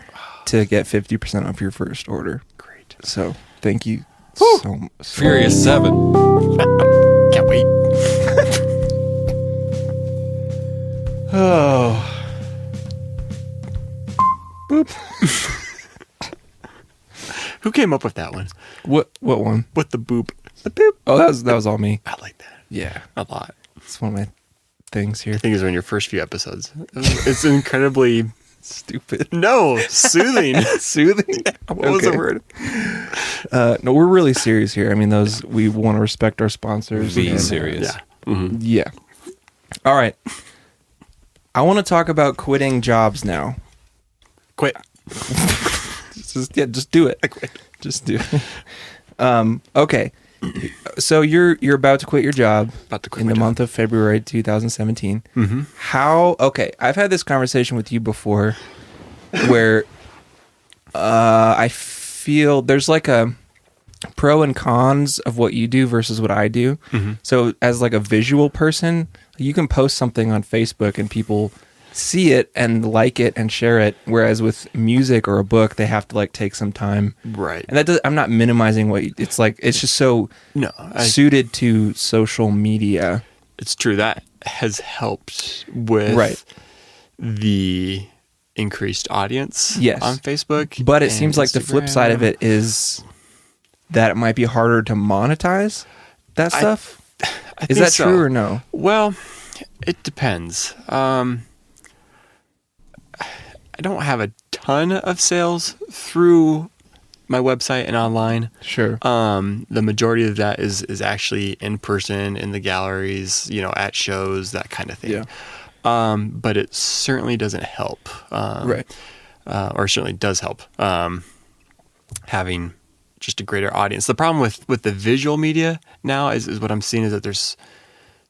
to get 50% off your first order. Great. So thank you so much. Furious 7. Can't wait. Oh. Who came up with that one? What one? With the boop. The boop. Oh, that was all me. I like that Yeah. a lot. It's one of my things here. I think it was in your first few episodes. It's incredibly Stupid. no soothing. Soothing? What was the Okay. word? No, we're really serious here. I mean, we want to respect our sponsors. Be and- serious. Yeah. Yeah. All right. I want to talk about quitting jobs now. Quit. Just do it. I quit. Just do it. Okay. So you're about to quit your job in the month of February 2017. Mm-hmm. I've had this conversation with you before where I feel there's like a pro and cons of what you do versus what I do. Mm-hmm. So as like a visual person, you can post something on Facebook and people see it and like it and share it, whereas with music or a book they have to like take some time, Right. and I'm not minimizing it's like it's just so suited to social media. It's true that has helped with the increased audience on Facebook, but it seems like the flip side of it is that it might be harder to monetize that stuff. Is that true or no? Well, it depends. I don't have a ton of sales through my website and online. Sure. The majority of that is actually in person, in the galleries, at shows, that kind of thing. Yeah. But it certainly doesn't help. Or certainly does help. Having just a greater audience. The problem with the visual media now is what I'm seeing is that there's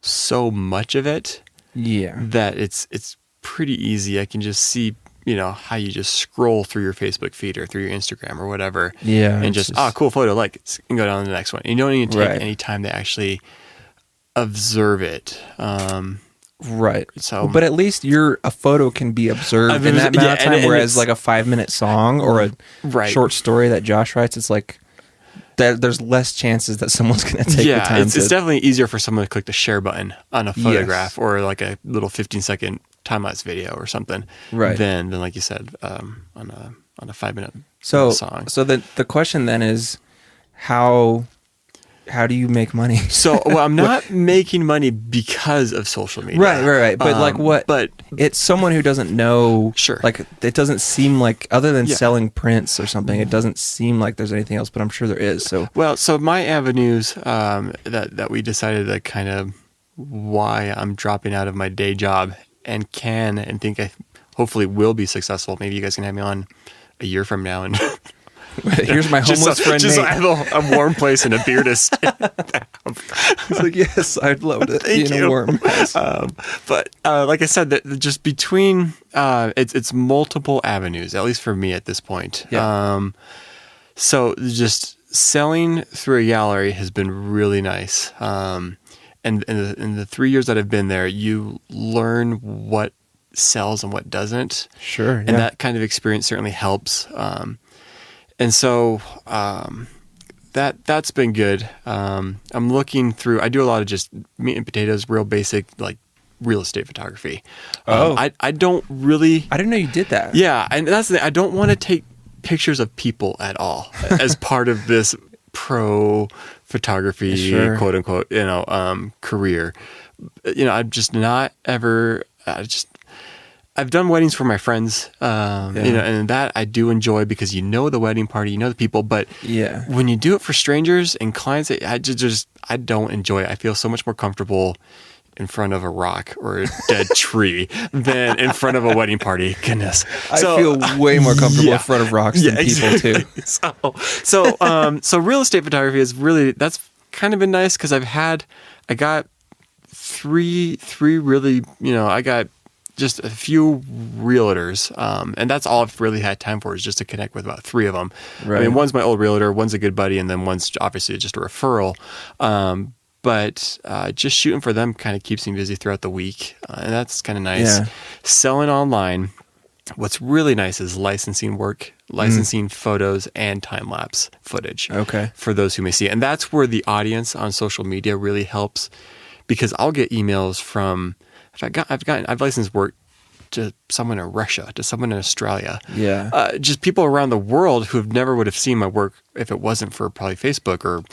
so much of it. Yeah. That it's pretty easy. I can just see, how you just scroll through your Facebook feed or through your Instagram or whatever. Yeah. And just cool photo, like it, and go down to the next one. And you don't need to take any time to actually observe it. Right. So, but at least a photo can be observed in that amount of time, whereas like a 5-minute song or a short story that Josh writes, it's like there's less chances that someone's going to take the time. It's definitely easier for someone to click the share button on a photograph or like a little 15-second time-lapse video or something, than like you said, on a 5-minute song. So the question then is, how do you make money? I'm not making money because of social media. Right. But like what? But it's someone who doesn't know. Sure. Like it doesn't seem like, other than selling prints or something, it doesn't seem like there's anything else. But I'm sure there is. So my avenues that we decided to kind of why I'm dropping out of my day job and think I hopefully will be successful. Maybe you guys can have me on a year from now and. Here's my homeless friend. Just Nate. I have a warm place and a beer to stay. He's like, yes, I'd love to be in a warm house. But like I said, that just between it's multiple avenues, at least for me at this point. Yeah. So just selling through a gallery has been really nice. And in the 3 years that I've been there, you learn what sells and what doesn't. Sure. And that kind of experience certainly helps. And so that's been good. I'm looking through. I do a lot of just meat and potatoes, real basic, like real estate photography. I don't really. I didn't know you did that. Yeah, and that's the thing. I don't want to take pictures of people at all as part of this pro photography, quote unquote, career. I'm just not ever. I've done weddings for my friends, and that I do enjoy because the wedding party, the people. But when you do it for strangers and clients, I don't enjoy it. I feel so much more comfortable in front of a rock or a dead tree than in front of a wedding party. Goodness, I feel way more comfortable in front of rocks than people too. So real estate photography is that's kind of been nice because I got three really, I got just a few realtors, and that's all I've really had time for is just to connect with about 3 of them. Right. I mean, one's my old realtor, one's a good buddy, and then one's obviously just a referral. But just shooting for them kind of keeps me busy throughout the week, and that's kind of nice. Yeah. Selling online, what's really nice is licensing photos and time-lapse footage. Okay. For those who may see it. And that's where the audience on social media really helps, because I'll get emails from... I've licensed work to someone in Russia, to someone in Australia. Yeah. Just people around the world who never would have seen my work if it wasn't for probably Facebook or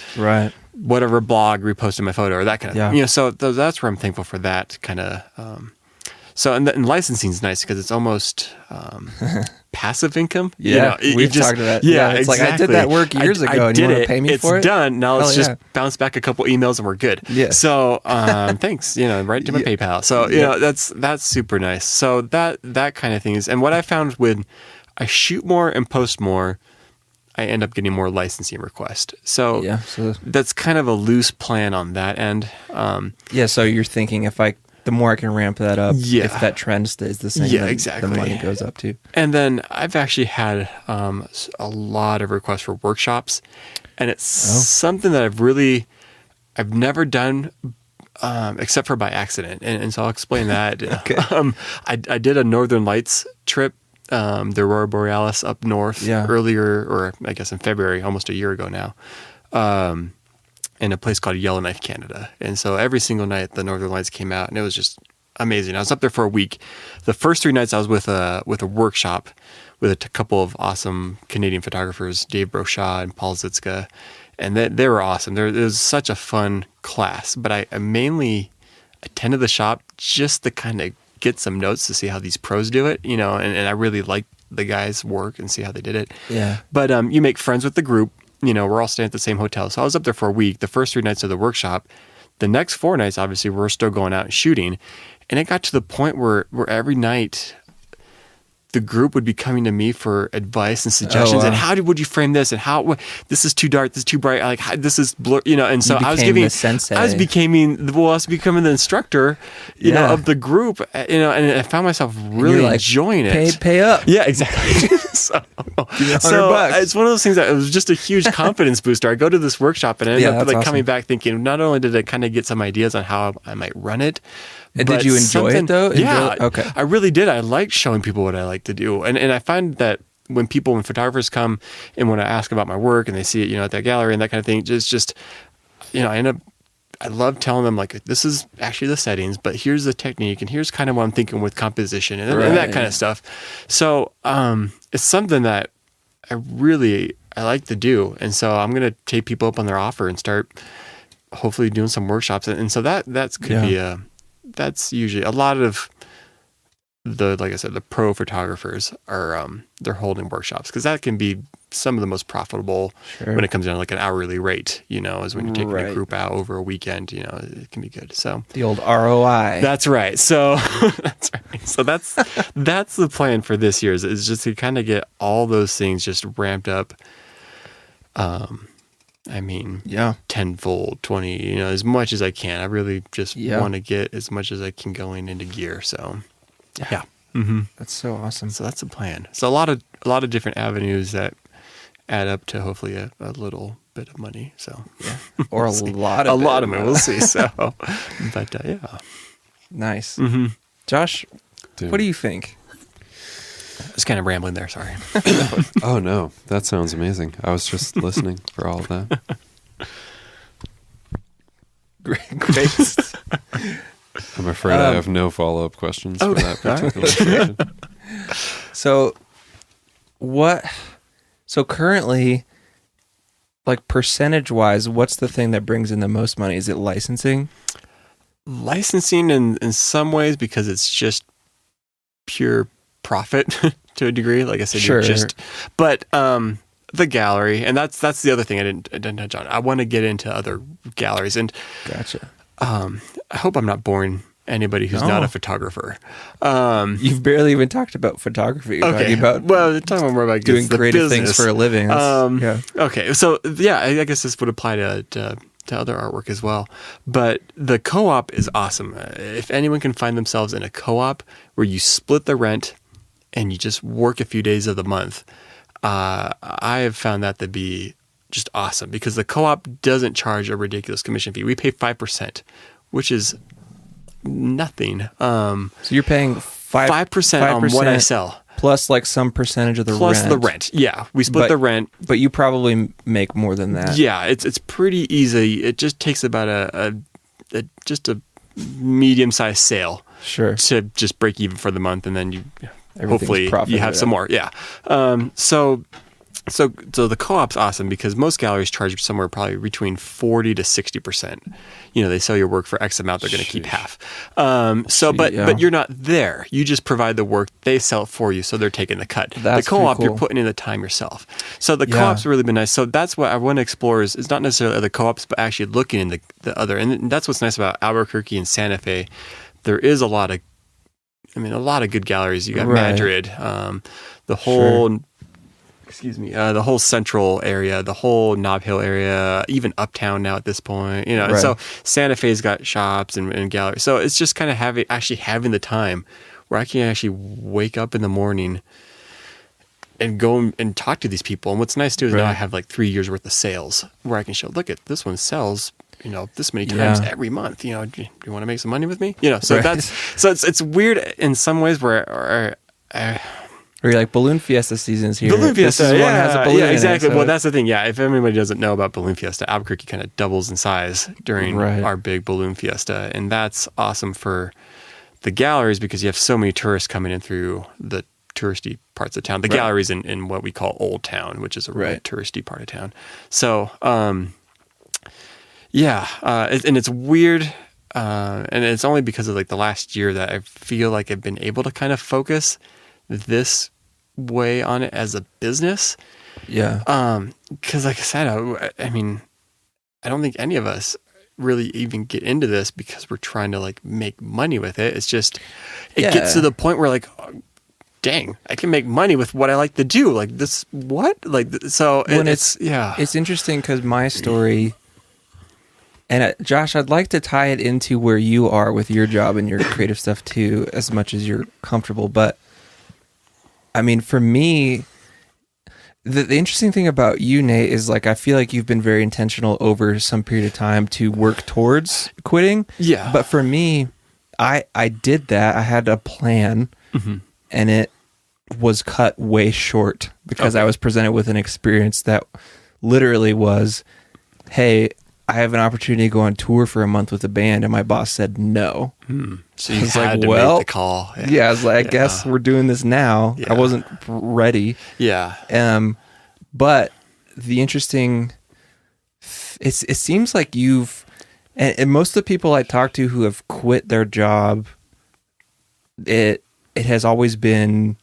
whatever blog reposted my photo or that kind of thing. So that's where I'm thankful for that kind of So, and licensing is nice because it's almost passive income. Yeah, we've talked about. Yeah, it's exactly. like I did that work years ago, and you want to pay me for it? It's done. Now let's Hell just bounce back a couple emails and we're good. Yeah. So thanks. Right to my PayPal. So that's super nice. So that kind of thing is, and what I found when I shoot more and post more, I end up getting more licensing requests. So that's kind of a loose plan on that end. So you're thinking the more I can ramp that up, if that trend stays the same, then exactly. the money goes up too. And then I've actually had a lot of requests for workshops, and it's something that I've never done except for by accident. And so I'll explain that. Okay. I did a Northern Lights trip, the Aurora Borealis up north earlier, or I guess in February, almost a year ago now. In a place called Yellowknife, Canada. And so every single night the Northern Lights came out, and it was just amazing. I was up there for a week. The first 3 nights I was with a workshop with a couple of awesome Canadian photographers, Dave Broshaw and Paul Zitzka, and they were awesome. It was such a fun class, but I mainly attended the shop just to kind of get some notes to see how these pros do it, and I really liked the guys' work and see how they did it. Yeah. But you make friends with the group. We're all staying at the same hotel. So I was up there for a week, the first 3 nights of the workshop. The next 4 nights, obviously, we're still going out and shooting. And it got to the point where every night the group would be coming to me for advice and suggestions. And how would you frame this? And this is too dark, this is too bright. This is blur, and so I was becoming the instructor, of the group, and I found myself really enjoying it. Pay up. Yeah, exactly. So it's one of those things that it was just a huge confidence booster. I go to this workshop and I end up coming back thinking, not only did I kind of get some ideas on how I might run it, and did you enjoy it though? Yeah. Okay. I really did. I like showing people what I like to do. And I find that when photographers come and when I ask about my work and they see it, at that gallery and that kind of thing, I love telling them this is actually the settings, but here's the technique and here's kind of what I'm thinking with composition and that kind of stuff. So, it's something that I like to do. And so I'm going to take people up on their offer and start hopefully doing some workshops. And so that's usually a lot of like I said, the pro photographers are, they're holding workshops because that can be some of the most profitable when it comes down to an hourly rate, is when you're taking a group out over a weekend, it can be good. So the old ROI. That's right. So that's right. So that's the plan for this year is just to kind of get all those things just ramped up. Tenfold, 20, as much as I can. I really just want to get as much as I can going into gear. So, yeah. Mm-hmm. That's so awesome. So that's the plan. So a lot of different avenues that add up to hopefully a little bit of money. So, or a lot of money. We'll see. So, but nice. Mm-hmm. Josh, what do you think? I was kind of rambling there. Sorry. Oh no, that sounds amazing. I was just listening for all of that. Great. I'm afraid I have no follow-up questions for that particular section. So currently, percentage-wise, what's the thing that brings in the most money? Is it licensing? Licensing in some ways because it's just pure profit to a degree. Like I said, sure. But the gallery, and that's the other thing I didn't touch on. I want to get into other galleries, and gotcha. I hope I'm not boring anybody who's not a photographer. You've barely even talked about photography. You're talking about talking more about doing creative things for a living. Okay, so I guess this would apply to other artwork as well. But the co-op is awesome. If anyone can find themselves in a co-op where you split the rent and you just work a few days of the month, I have found that to be just awesome because the co-op doesn't charge a ridiculous commission fee. We pay 5%, which is nothing. So you're paying 5% on what I sell. Plus some percentage of the rent. Plus the rent. Yeah. We split the rent. But you probably make more than that. Yeah. It's pretty easy. It just takes about a medium-sized sale. Sure. To just break even for the month, and then hopefully you have some more. Yeah. So So the co-op's awesome because most galleries charge somewhere probably between 40 to 60%. They sell your work for X amount, they're going to keep half. But you're not there. You just provide the work, they sell it for you, so they're taking the cut. That's the co-op, pretty cool. you're putting in the time yourself. So the co-op's really been nice. So that's what I want to explore is not necessarily other co-ops, but actually looking in the other. And that's what's nice about Albuquerque and Santa Fe. There is a lot of good galleries. You got Madrid, the whole... the whole central area, the whole Nob Hill area, even uptown now at this point, And so Santa Fe's got shops and galleries. So it's just kind of having the time where I can actually wake up in the morning and go and talk to these people. And what's nice too is now I have like 3 years worth of sales where I can show, look at this one sells, this many times every month. Do you want to make some money with me? So it's weird in some ways where or you're like, Balloon Fiesta season's here. Balloon Fiesta, one has a balloon yeah, exactly. in it, so Well, that's the thing. Yeah, if everybody doesn't know about Balloon Fiesta, Albuquerque kind of doubles in size during our big Balloon Fiesta, and that's awesome for the galleries because you have so many tourists coming in through the touristy parts of town. The galleries in what we call Old Town, which is a really touristy part of town. So, and it's weird. And it's only because of like the last year that I feel like I've been able to kind of focus this way on it as a business. Yeah. Because like I said, I don't think any of us really even get into this because we're trying to like make money with it. It's just, it gets to the point where like, oh, dang, I can make money with what I like to do. Like this, what? Like, so it's interesting because my story, and Josh, I'd like to tie it into where you are with your job and your creative stuff too, as much as you're comfortable. But I mean, for me, the interesting thing about you, Nate, is like I feel like you've been very intentional over some period of time to work towards quitting. Yeah. But for me, I did that. I had a plan, and it was cut way short because I was presented with an experience that literally was, hey, I have an opportunity to go on tour for a month with a band, and my boss said no. So you had to make the call. Yeah, I was like, I guess we're doing this now. I wasn't ready. Yeah. But the interesting, it seems like you've, and most of the people I talk to who have quit their job, it has always been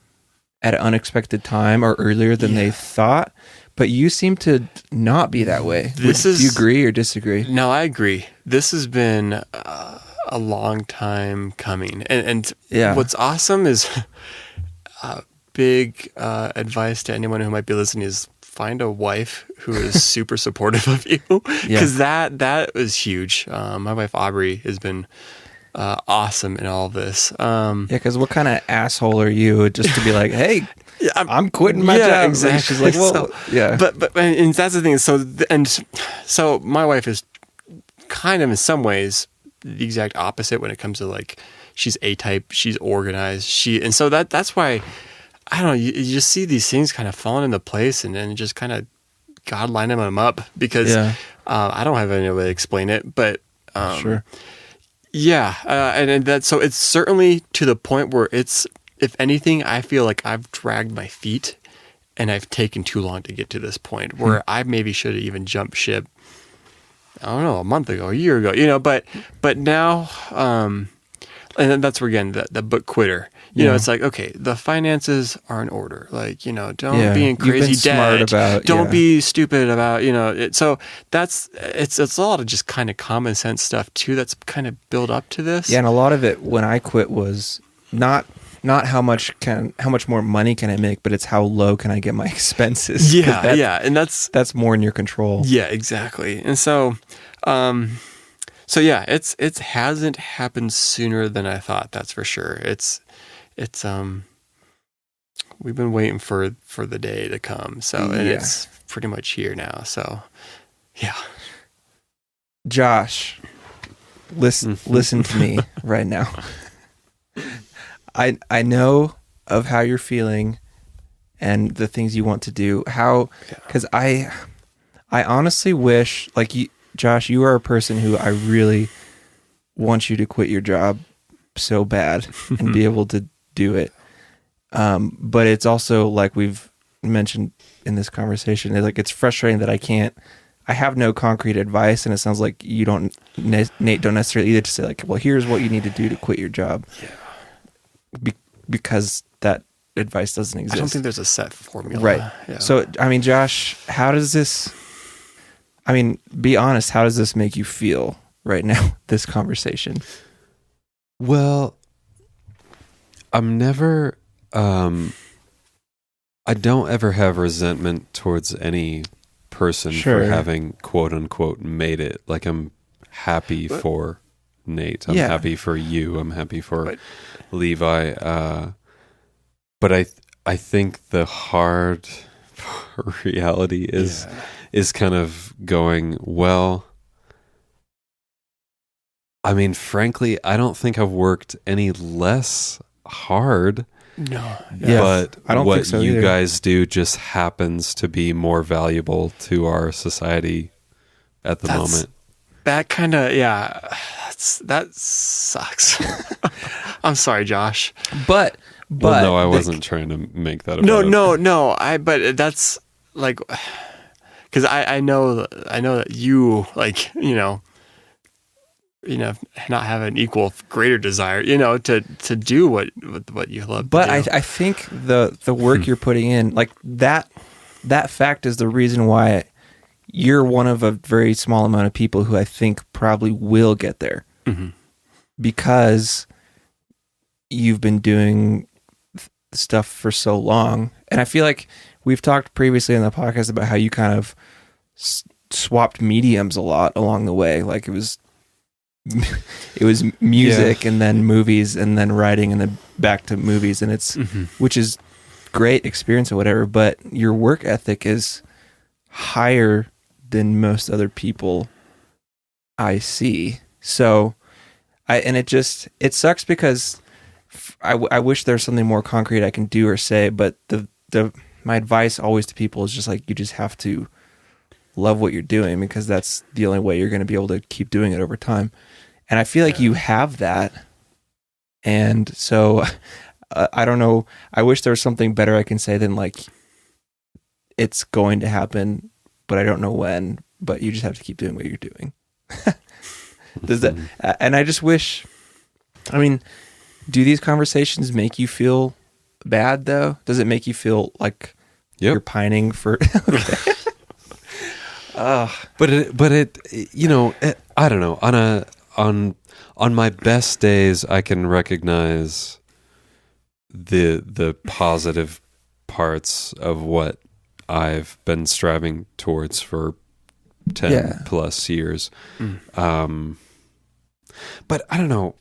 at an unexpected time or earlier than they thought. But you seem to not be that way. Do you agree or disagree? No, I agree. This has been a long time coming. And what's awesome is big advice to anyone who might be listening is find a wife who is super supportive of you. Because that was huge. My wife, Aubrey, has been awesome in all of this. Because what kind of asshole are you just to be like, hey... I'm quitting my job. Exactly. She's like, well, But and that's the thing. So my wife is kind of in some ways the exact opposite when it comes to like she's A-type, she's organized, and so that's why I don't know. You just see these things kind of falling into place, and then just kind of God lining them up because I don't have any way to explain it, but sure. And that so it's certainly to the point where it's. If anything, I feel like I've dragged my feet and I've taken too long to get to this point where I maybe should have even jumped ship, I don't know, a month ago, a year ago, but now, and then that's where, again, the book Quitter, it's like, okay, the finances are in order. Like, don't be in crazy debt. Don't be stupid about, so it's a lot of just kind of common sense stuff too that's kind of built up to this. Yeah, and a lot of it when I quit was not how much more money can I make, but it's how low can I get my expenses. And that's more in your control. Yeah, exactly. And so it hasn't happened sooner than I thought. That's for sure. It's we've been waiting for the day to come. So and it's pretty much here now. So yeah. Josh, listen to me right now. I know of how you're feeling and the things you want to do. Because I honestly wish, like Josh, you are a person who I really want you to quit your job so bad and be able to do it. But it's also like we've mentioned in this conversation. Is like it's frustrating that I have no concrete advice, and it sounds like you don't, Nate, don't necessarily either to say like, well, here's what you need to do to quit your job. Yeah. Because that advice doesn't exist. I don't think there's a set formula. Right. Yeah. So, I mean, Josh, how does this, I mean, be honest, how does this make you feel right now, this conversation? Well, I'm never, I don't ever have resentment towards any person Sure. for having quote unquote made it. Like I'm happy for Nate. I'm Yeah. happy for you. I'm happy for Levi. But I think the hard reality is kind of going, well, I mean, frankly, I don't think I've worked any less hard. No. Yeah. But I don't what think so you either. guys do just happens to be more valuable to our society at the moment. That kind of, that sucks. I'm sorry, Josh. But Well, no, I wasn't trying to make that about No. But that's like, because I know that you like, not have an equal greater desire, to do what you love. But to do. I think the work you're putting in, like that fact is the reason why you're one of a very small amount of people who I think probably will get there. Mm-hmm. Because you've been doing stuff for so long. And I feel like we've talked previously in the podcast about how you kind of swapped mediums a lot along the way. Like it was music and then movies and then writing and then back to movies, and it's which is great experience or whatever, but your work ethic is higher than most other people I see. So it sucks because I wish there's something more concrete I can do or say, but my advice always to people is just like, you just have to love what you're doing, because that's the only way you're going to be able to keep doing it over time. And I feel like you have that. And so I don't know. I wish there was something better I can say than like, it's going to happen, but I don't know when, but you just have to keep doing what you're doing. Does that, and I just wish, I mean, do these conversations make you feel bad though? Does it make you feel like you're pining for? But it I don't know, on my best days I can recognize the positive parts of what I've been striving towards for 10 plus years. But I don't know.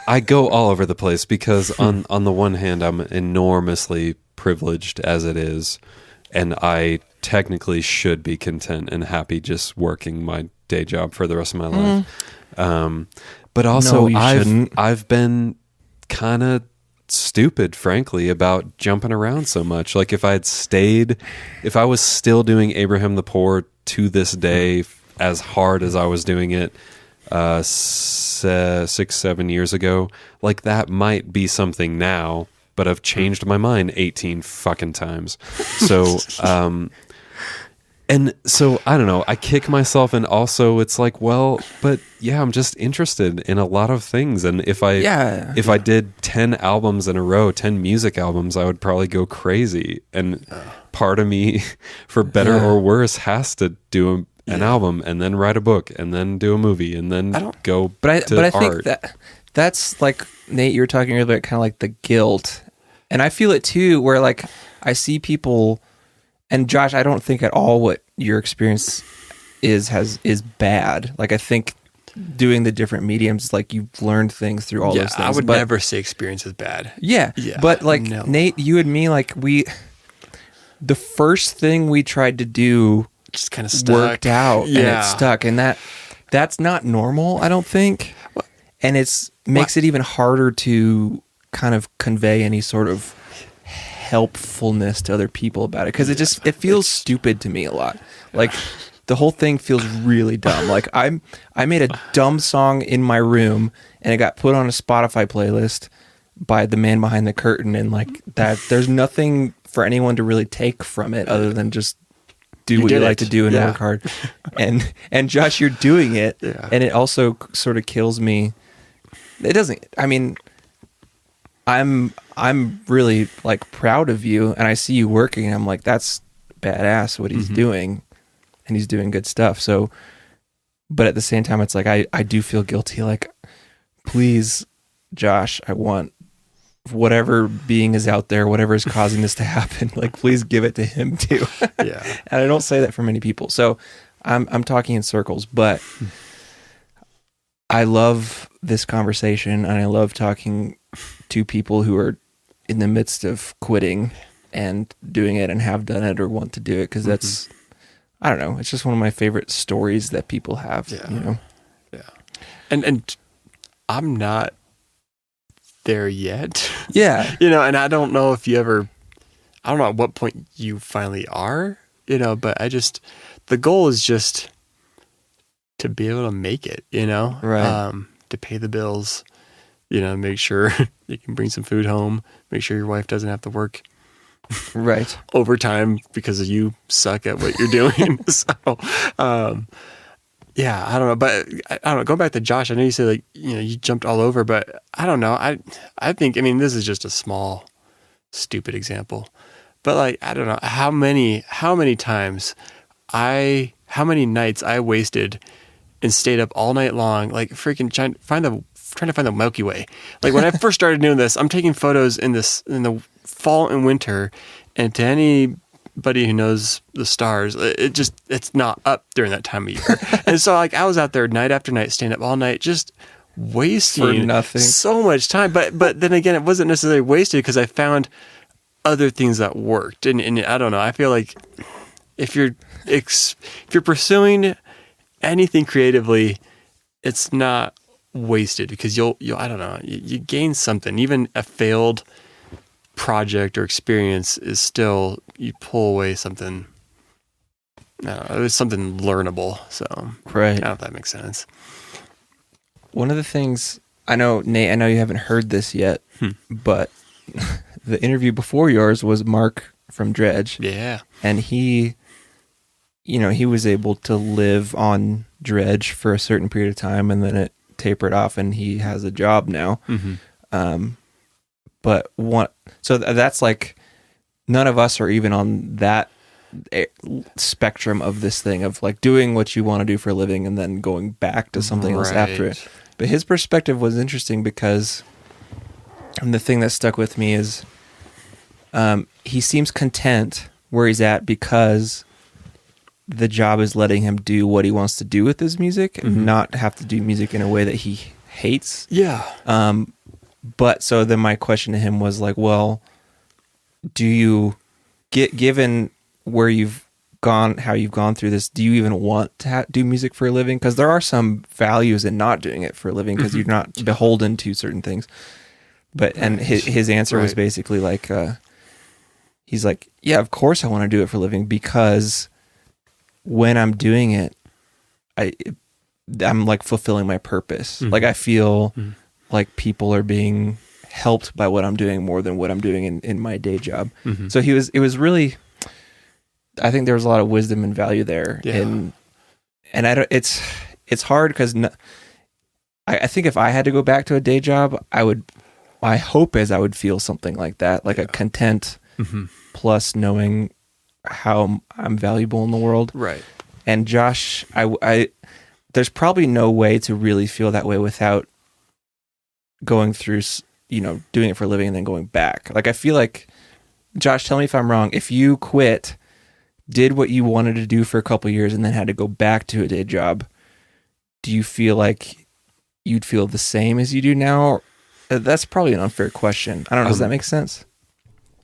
I go all over the place because on the one hand, I'm enormously privileged as it is, and I technically should be content and happy just working my day job for the rest of my life. But also, I've been kind of stupid, frankly, about jumping around so much. Like if I was still doing Abraham the Poor to this day as hard as I was doing it 6-7 years ago, like that might be something now, but I've changed my mind 18 fucking times. So and so I don't know, I kick myself, and also it's like, well, but yeah, I'm just interested in a lot of things, and if I did 10 albums in a row, 10 music albums, I would probably go crazy. And part of me, for better or worse, has to do an album and then write a book and then do a movie and then go I art. think that's like, Nate, you were talking earlier about kind of like the guilt, and I feel it too, where like I see people, and Josh, I don't think at all what your experience is bad. Like I think doing the different mediums, like you've learned things through all those things. I would never say experience is bad. Yeah. But like Nate, you and me, like the first thing we tried to do just kind of stuck. Worked out and it stuck, and that's not normal, I don't think. And makes it even harder to kind of convey any sort of helpfulness to other people about it, because it feels stupid to me a lot. Like the whole thing feels really dumb. Like I made a dumb song in my room and it got put on a Spotify playlist by the man behind the curtain, and like that there's nothing for anyone to really take from it other than just do what you like to do and work hard. And Josh, you're doing it, and it also sort of kills me. It doesn't. I mean, I'm really like proud of you, and I see you working, and I'm like, that's badass what he's doing, and he's doing good stuff. So, but at the same time, it's like I do feel guilty. Like, please, Josh, I want whatever being is out there, whatever is causing this to happen, like please give it to him too. Yeah. And I don't say that for many people. So I'm talking in circles, but I love this conversation, and I love talking to people who are in the midst of quitting and doing it and have done it or want to do it, because that's, I don't know, it's just one of my favorite stories that people have, you know? Yeah. And I'm not there yet. Yeah. You know, and I don't know if you ever, I don't know at what point you finally are, you know, but the goal is just to be able to make it, you know, right. To pay the bills, you know, make sure you can bring some food home, make sure your wife doesn't have to work right overtime because you suck at what you're doing. So, yeah, I don't know, but I don't know. Going back to Josh, I know you said like, you know, you jumped all over, but I don't know. I think, I mean, this is just a small, stupid example, but like, I don't know how many times how many nights I wasted and stayed up all night long, like freaking trying to find the Milky Way. Like when I first started doing this, I'm taking photos in the fall and winter, and to anybody who knows the stars, it's not up during that time of year. And so like I was out there night after night, staying up all night, just wasting for nothing, so much time. But then again, it wasn't necessarily wasted because I found other things that worked. And I don't know, I feel like if you're pursuing anything creatively, it's not wasted, because you'll I don't know, you gain something. Even a failed project or experience is still, you pull away something. I don't know, it's something learnable. So right. I don't know if that makes sense. One of the things I know, Nate, I know you haven't heard this yet, but the interview before yours was Mark from Dredge. Yeah. And he, you know, he was able to live on Dredge for a certain period of time, and then it tapered off, and he has a job now. But so that's like, none of us are even on that spectrum of this thing of like doing what you want to do for a living and then going back to something else after it. But his perspective was interesting, because, and the thing that stuck with me is, he seems content where he's at because the job is letting him do what he wants to do with his music, and not have to do music in a way that he hates. Yeah. But so then my question to him was like, well, do you given where you've gone, how you've gone through this, do you even want to do music for a living? Because there are some values in not doing it for a living, because you're not beholden to certain things. But and his answer was basically like, he's like, yeah, of course I want to do it for a living, because when I'm doing it, I'm like fulfilling my purpose. Like I feel like people are being helped by what I'm doing more than what I'm doing in my day job. So it was really, I think there was a lot of wisdom and value there. Yeah. And I don't, it's hard because I think if I had to go back to a day job, my hope is I would feel something like that, like a content plus knowing how I'm valuable in the world. Right. And Josh, I there's probably no way to really feel that way without going through, you know, doing it for a living and then going back. Like I feel like, Josh, tell me if I'm wrong, if you quit, did what you wanted to do for a couple of years, and then had to go back to a day job, do you feel like you'd feel the same as you do now? That's probably an unfair question. I don't know. Does that make sense?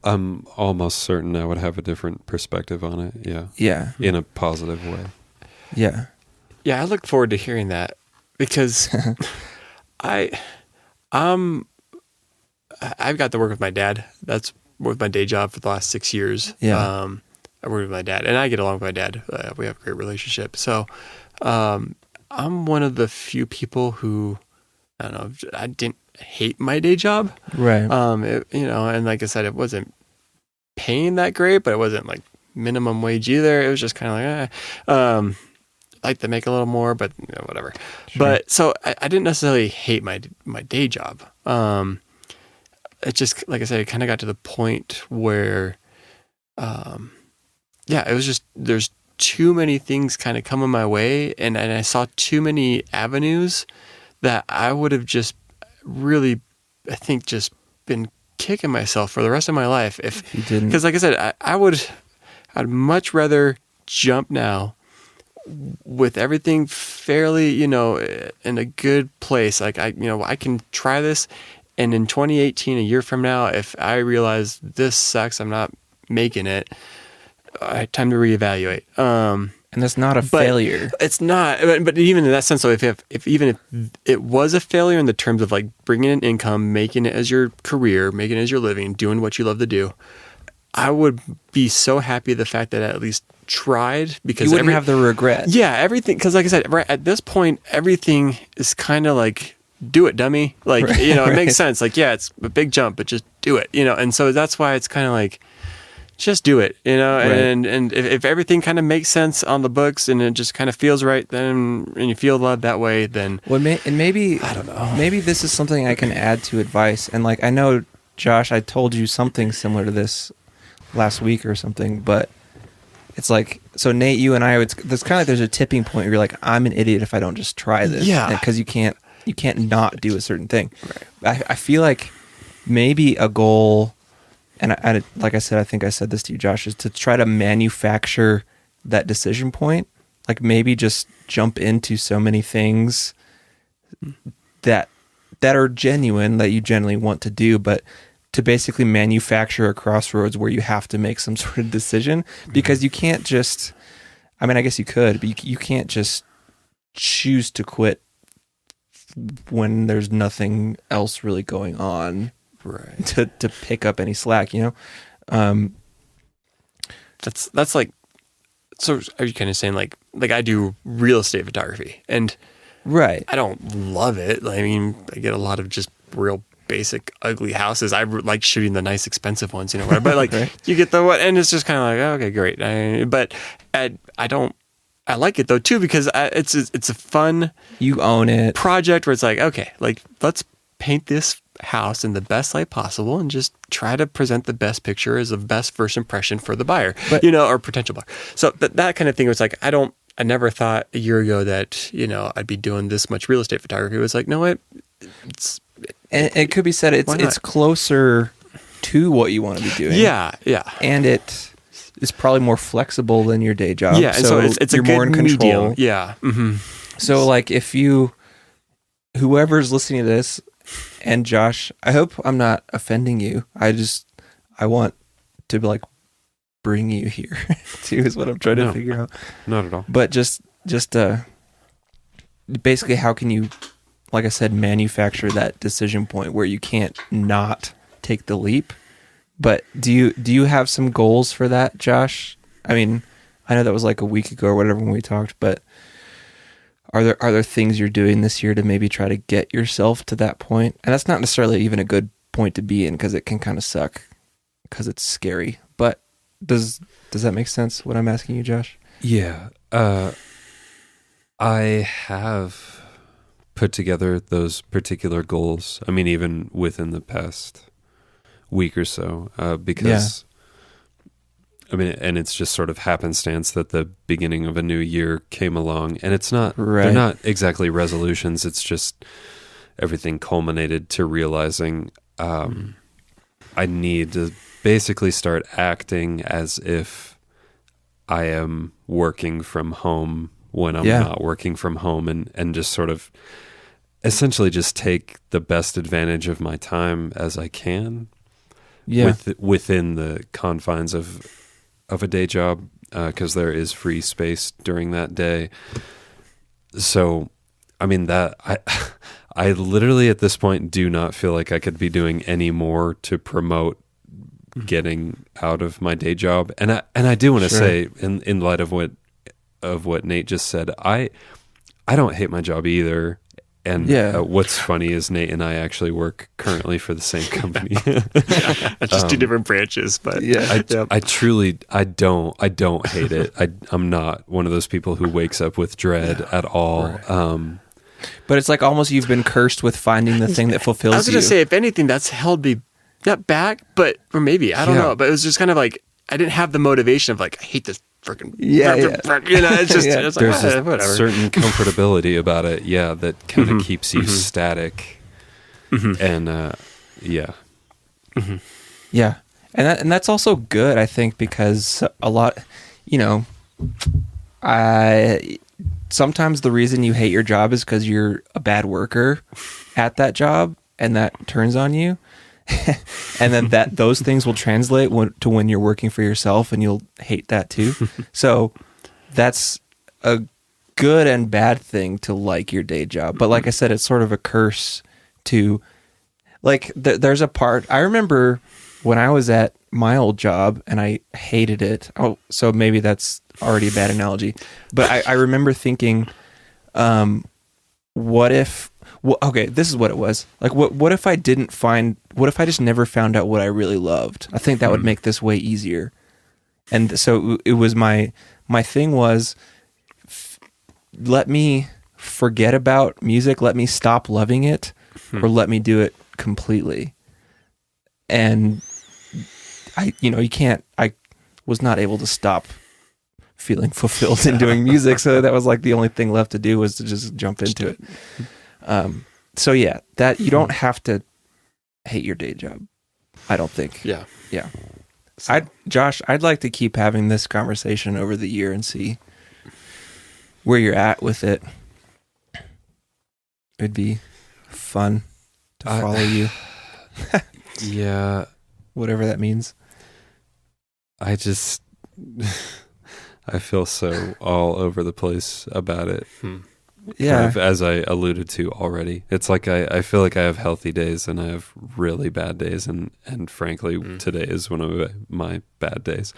I'm almost certain I would have a different perspective on it. Yeah. Yeah. In a positive way. Yeah. Yeah, I look forward to hearing that, because I've got to work with my dad. That's worked my day job for the last 6 years. Yeah. I work with my dad, and I get along with my dad. We have a great relationship. So I'm one of the few people who, I don't know, hate my day job. Right. And like I said, it wasn't paying that great, but it wasn't like minimum wage either. It was just kind of like, like to make a little more, but whatever. Sure. But so I didn't necessarily hate my day job. It just, like I said, it kind of got to the point where, it was just, there's too many things kind of coming my way, and I saw too many avenues that I would have just really, I think, just been kicking myself for the rest of my life if you didn't. Because like I said, I'd much rather jump now with everything fairly, in a good place. Like I can try this, and in 2018, a year from now, if I realize this sucks, I'm not making it, time to reevaluate. And that's not a failure. It's not, but even in that sense, so if it was a failure in the terms of like bringing in income, making it as your career, making it as your living, doing what you love to do, I would be so happy the fact that I at least tried, because you wouldn't have the regret. Yeah, everything, because like I said, right at this point, everything is kind of like, do it, dummy. Like, Right, it right. makes sense. Like, yeah, it's a big jump, but just do it, and so that's why it's kind of like, just do it, Right. and if everything kind of makes sense on the books and it just kind of feels right, then, and you feel love that way, then Maybe I don't know. Maybe this is something I can add to advice. And like, I know, Josh, I told you something similar to this last week or something, but it's like, so Nate, you and I, there's kind of like there's a tipping point where you're like, I'm an idiot if I don't just try this. Yeah. Because you can't not do a certain thing. Right. I feel like maybe a goal, and I like I said, I think I said this to you, Josh, is to try to manufacture that decision point. Like maybe just jump into so many things that are genuine, that you genuinely want to do, but to basically manufacture a crossroads where you have to make some sort of decision, because you can't just, I mean, I guess you could, but you can't just choose to quit when there's nothing else really going on, Right. to pick up any slack, That's like, so are you kind of saying like I do real estate photography, and right. I don't love it. I mean, I get a lot of just real basic ugly houses. I like shooting the nice expensive ones, whatever. But like Right. you get the what, and it's just kind of like, okay, great. But I don't. I like it though too, because it's a fun You own it. project where it's like, okay, like let's paint this house in the best light possible and just try to present the best picture as the best first impression for the buyer, But- or potential buyer. So that kind of thing was like, I never thought a year ago that, I'd be doing this much real estate photography. It was like, no, what? And it could be said Why not? it's closer to what you want to be doing. Yeah. And it is probably more flexible than your day job. Yeah. And so it's you're a good more in control. medium. Yeah. Mm-hmm. So like whoever's listening to this, and Josh, I hope I'm not offending you. I want to like bring you here too, is what I'm trying to No. figure out. Not at all. But just basically, how can you, like I said, manufacture that decision point where you can't not take the leap? But do you have some goals for that, Josh? I mean, I know that was like a week ago or whatever when we talked, but are there things you're doing this year to maybe try to get yourself to that point? And that's not necessarily even a good point to be in, because it can kind of suck, because it's scary. But does that make sense, what I'm asking you, Josh? Yeah. I have put together those particular goals. I mean, even within the past week or so, because I mean, and it's just sort of happenstance that the beginning of a new year came along, and it's not, Right. they're not exactly resolutions. It's just everything culminated to realizing, I need to basically start acting as if I am working from home when I'm not working from home, and just sort of essentially just take the best advantage of my time as I can. Yeah. Within the confines of a day job, because there is free space during that day. So, I mean, that I literally at this point do not feel like I could be doing any more to promote getting out of my day job. And I do want to Sure. say, in light of what Nate just said, I don't hate my job either. And Yeah. What's funny is Nate and I actually work currently for the same company. Just two different branches, but I truly don't hate it. I'm not one of those people who wakes up with dread at all. Right. But it's like almost you've been cursed with finding the thing that fulfills you. I was going to say, if anything, that's held me not back, but or maybe I don't know. But it was just kind of like I didn't have the motivation of like I hate this freaking Yeah. You know, it's just it's like There's a whatever. certain comfortability about it, that kind of keeps you static. And Yeah, and that's also good, I think, because a lot, sometimes the reason you hate your job is because you're a bad worker at that job, and that turns on you, and then those things will translate to when you're working for yourself, and you'll hate that too. So that's a good and bad thing to like your day job, but like I said, it's sort of a curse to. Like, there's a part, I remember when I was at my old job and I hated it. Oh, so maybe that's already a bad analogy. But I remember thinking, what if, okay, this is what it was. Like, what if I just never found out what I really loved? I think that would make this way easier. And so it was my thing was, let me forget about music, let me stop loving it, or let me do it completely. And I was not able to stop feeling fulfilled in doing music, so that was like the only thing left to do was to just jump into it. So yeah, that you don't have to hate your day job, I don't think. Yeah. So. I'd like to keep having this conversation over the year and see where you're at with it. It'd be fun to follow you. Yeah. Whatever that means. I feel so all over the place about it. Yeah. Kind of, as I alluded to already. It's like I feel like I have healthy days and I have really bad days, and frankly, today is one of my bad days.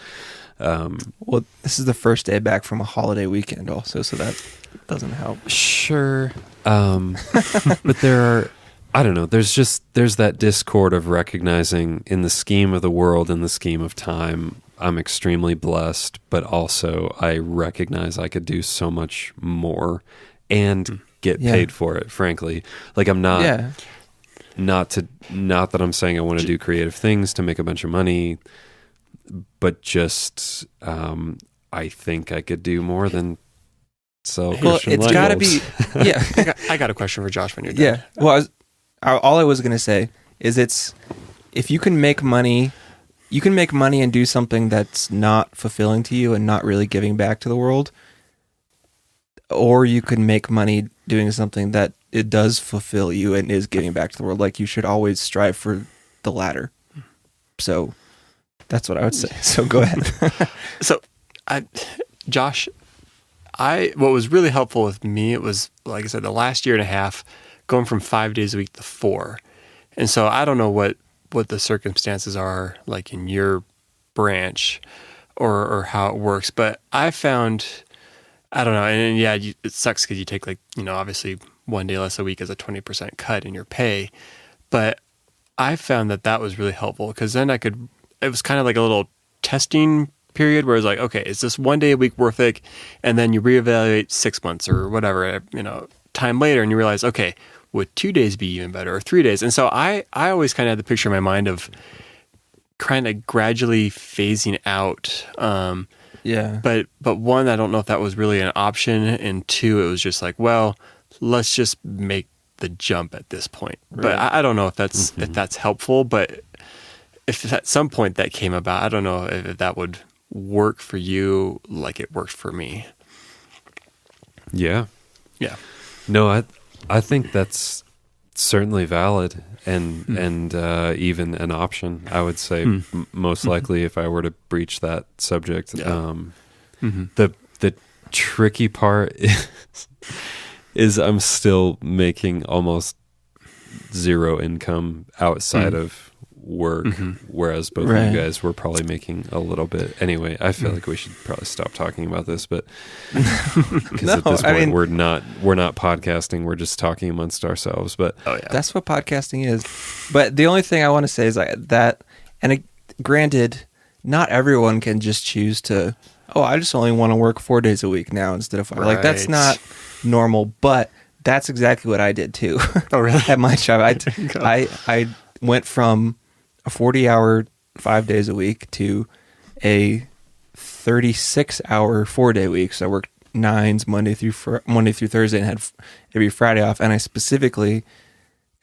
Well, this is the first day back from a holiday weekend also, so that doesn't help. Sure. But I don't know, there's that discord of recognizing in the scheme of the world, in the scheme of time, I'm extremely blessed, but also I recognize I could do so much more and get paid for it, frankly. Like I'm not, not that I'm saying I want to do creative things to make a bunch of money, but just, I think I could do more than sell Christian it's got to be, I got a question for Josh when you're done. Yeah. Well, all I was going to say is if you can make money, and do something that's not fulfilling to you and not really giving back to the world, or you can make money doing something that it does fulfill you and is giving back to the world. Like, you should always strive for the latter. So that's what I would say. So go ahead. So Josh, what was really helpful with me, it was, like I said, the last year and a half, going from 5 days a week to 4. And so I don't know what the circumstances are like in your branch or how it works, but I found, I don't know, and it sucks because you take obviously 1 day less a week as a 20% cut in your pay, but I found that was really helpful because then it was kind of like a little testing period where it's like, okay, is this 1 day a week worth it? And then you reevaluate 6 months or whatever, time later, and you realize, okay, would 2 days be even better or 3 days? And so I always kind of had the picture in my mind of kind of gradually phasing out. But one, I don't know if that was really an option, and two, it was just like, well, let's just make the jump at this point. Right. But I don't know if that's helpful. But if at some point that came about, I don't know if that would work for you like it worked for me. Yeah. No, I think that's certainly valid and even an option. I would say most likely if I were to breach that subject. The tricky part is I'm still making almost zero income outside of work, whereas both Right. of you guys were probably making a little bit. Anyway, I feel like we should probably stop talking about this, but because at this point we're not podcasting, we're just talking amongst ourselves. But That's what podcasting is. But the only thing I want to say is that, and granted, not everyone can just choose to, I just only want to work 4 days a week now instead of 5. Like, that's not normal, but that's exactly what I did too. Oh, really? At my job. I went from a 40-hour 5 days a week to a 36-hour 4-day week. So I worked 9s Monday through Thursday and had every Friday off. And I specifically,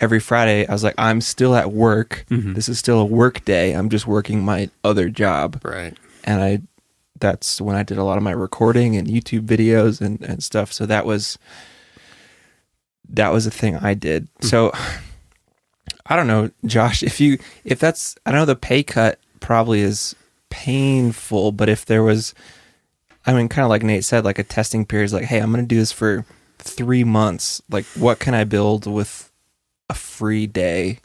every Friday, I was like, I'm still at work. This is still a work day. I'm just working my other job. Right. And that's when I did a lot of my recording and YouTube videos and stuff. So that was a thing I did. So I don't know, Josh, if that's, I know the pay cut probably is painful, but if there was, I mean, kind of like Nate said, like a testing period is like, hey, I'm going to do this for 3 months. Like, what can I build with a free day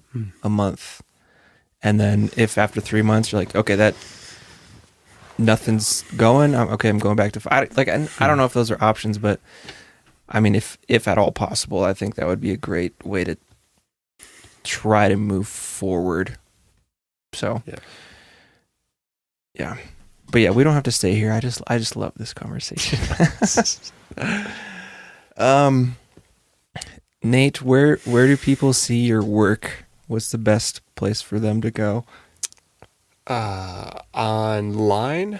a month? And then if after 3 months you're like, okay, nothing's going, I'm going back to 5. Like, I don't know if those are options, but I mean, if at all possible, I think that would be a great way to try to move forward. So, yeah. But yeah, we don't have to stay here. I just love this conversation. Nate, where do people see your work? What's the best place for them to go? Online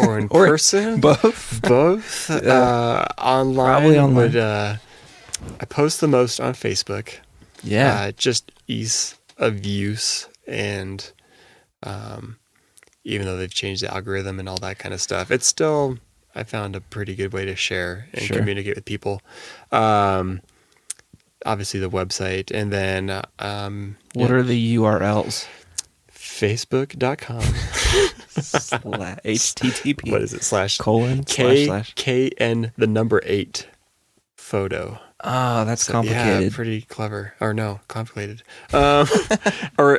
or in person? Both. Online. Probably online. I post the most on Facebook. Yeah. Just ease of use, and even though they've changed the algorithm and all that kind of stuff, it's still, I found, a pretty good way to share and communicate with people. Obviously the website, and then what are the URLs? Facebook.com HTTP. What is it? //KN the number 8 photo. Oh, that's complicated. Yeah, pretty clever. Or no, complicated. or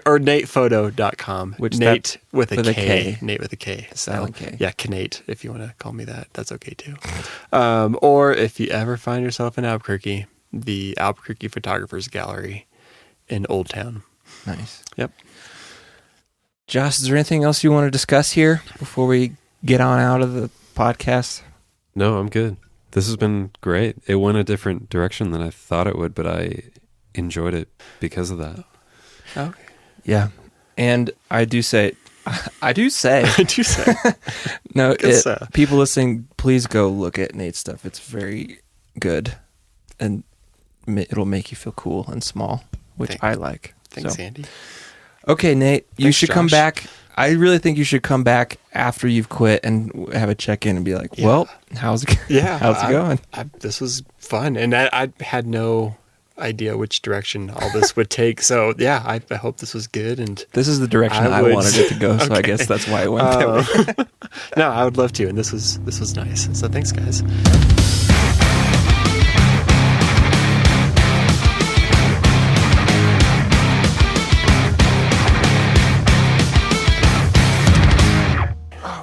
natephoto.com. Which Nate with a a K. K. Nate with a K. Silent K. Yeah, Knate, if you want to call me that. That's okay too. Or if you ever find yourself in Albuquerque, the Albuquerque Photographers Gallery in Old Town. Nice. Yep. Josh, is there anything else you want to discuss here before we get on out of the podcast? No, I'm good. This has been great. It went a different direction than I thought it would, but I enjoyed it because of that. Okay. Yeah. And I do say, no, people listening, please go look at Nate's stuff. It's very good, and it'll make you feel cool and small, which I like. Thanks, Andy. Okay, Nate, you should come Josh. back. I really think you should come back after you've quit and have a check-in and be like, well, how's it going? This was fun. And I had no idea which direction all this would take. So, yeah, I hope this was good. And this is the direction I wanted it to go, so I guess that's why I went that way. No, I would love to. And this was nice. So thanks, guys.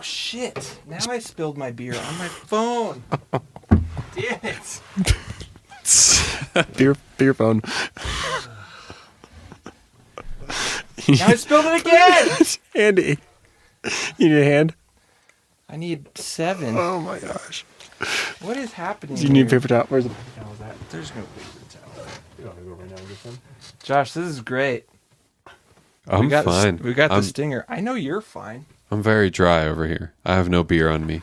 Shit. Now I spilled my beer on my phone. Damn it. beer phone. Now I spilled it again. Andy, you need a hand? I need 7. Oh my gosh. What is happening? Do you need paper towel? Where's the paper towel at? There's no paper towel. You don't want to go right now and get some? Josh, this is great. I'm fine. We got the stinger. I know you're fine. I'm very dry over here. I have no beer on me.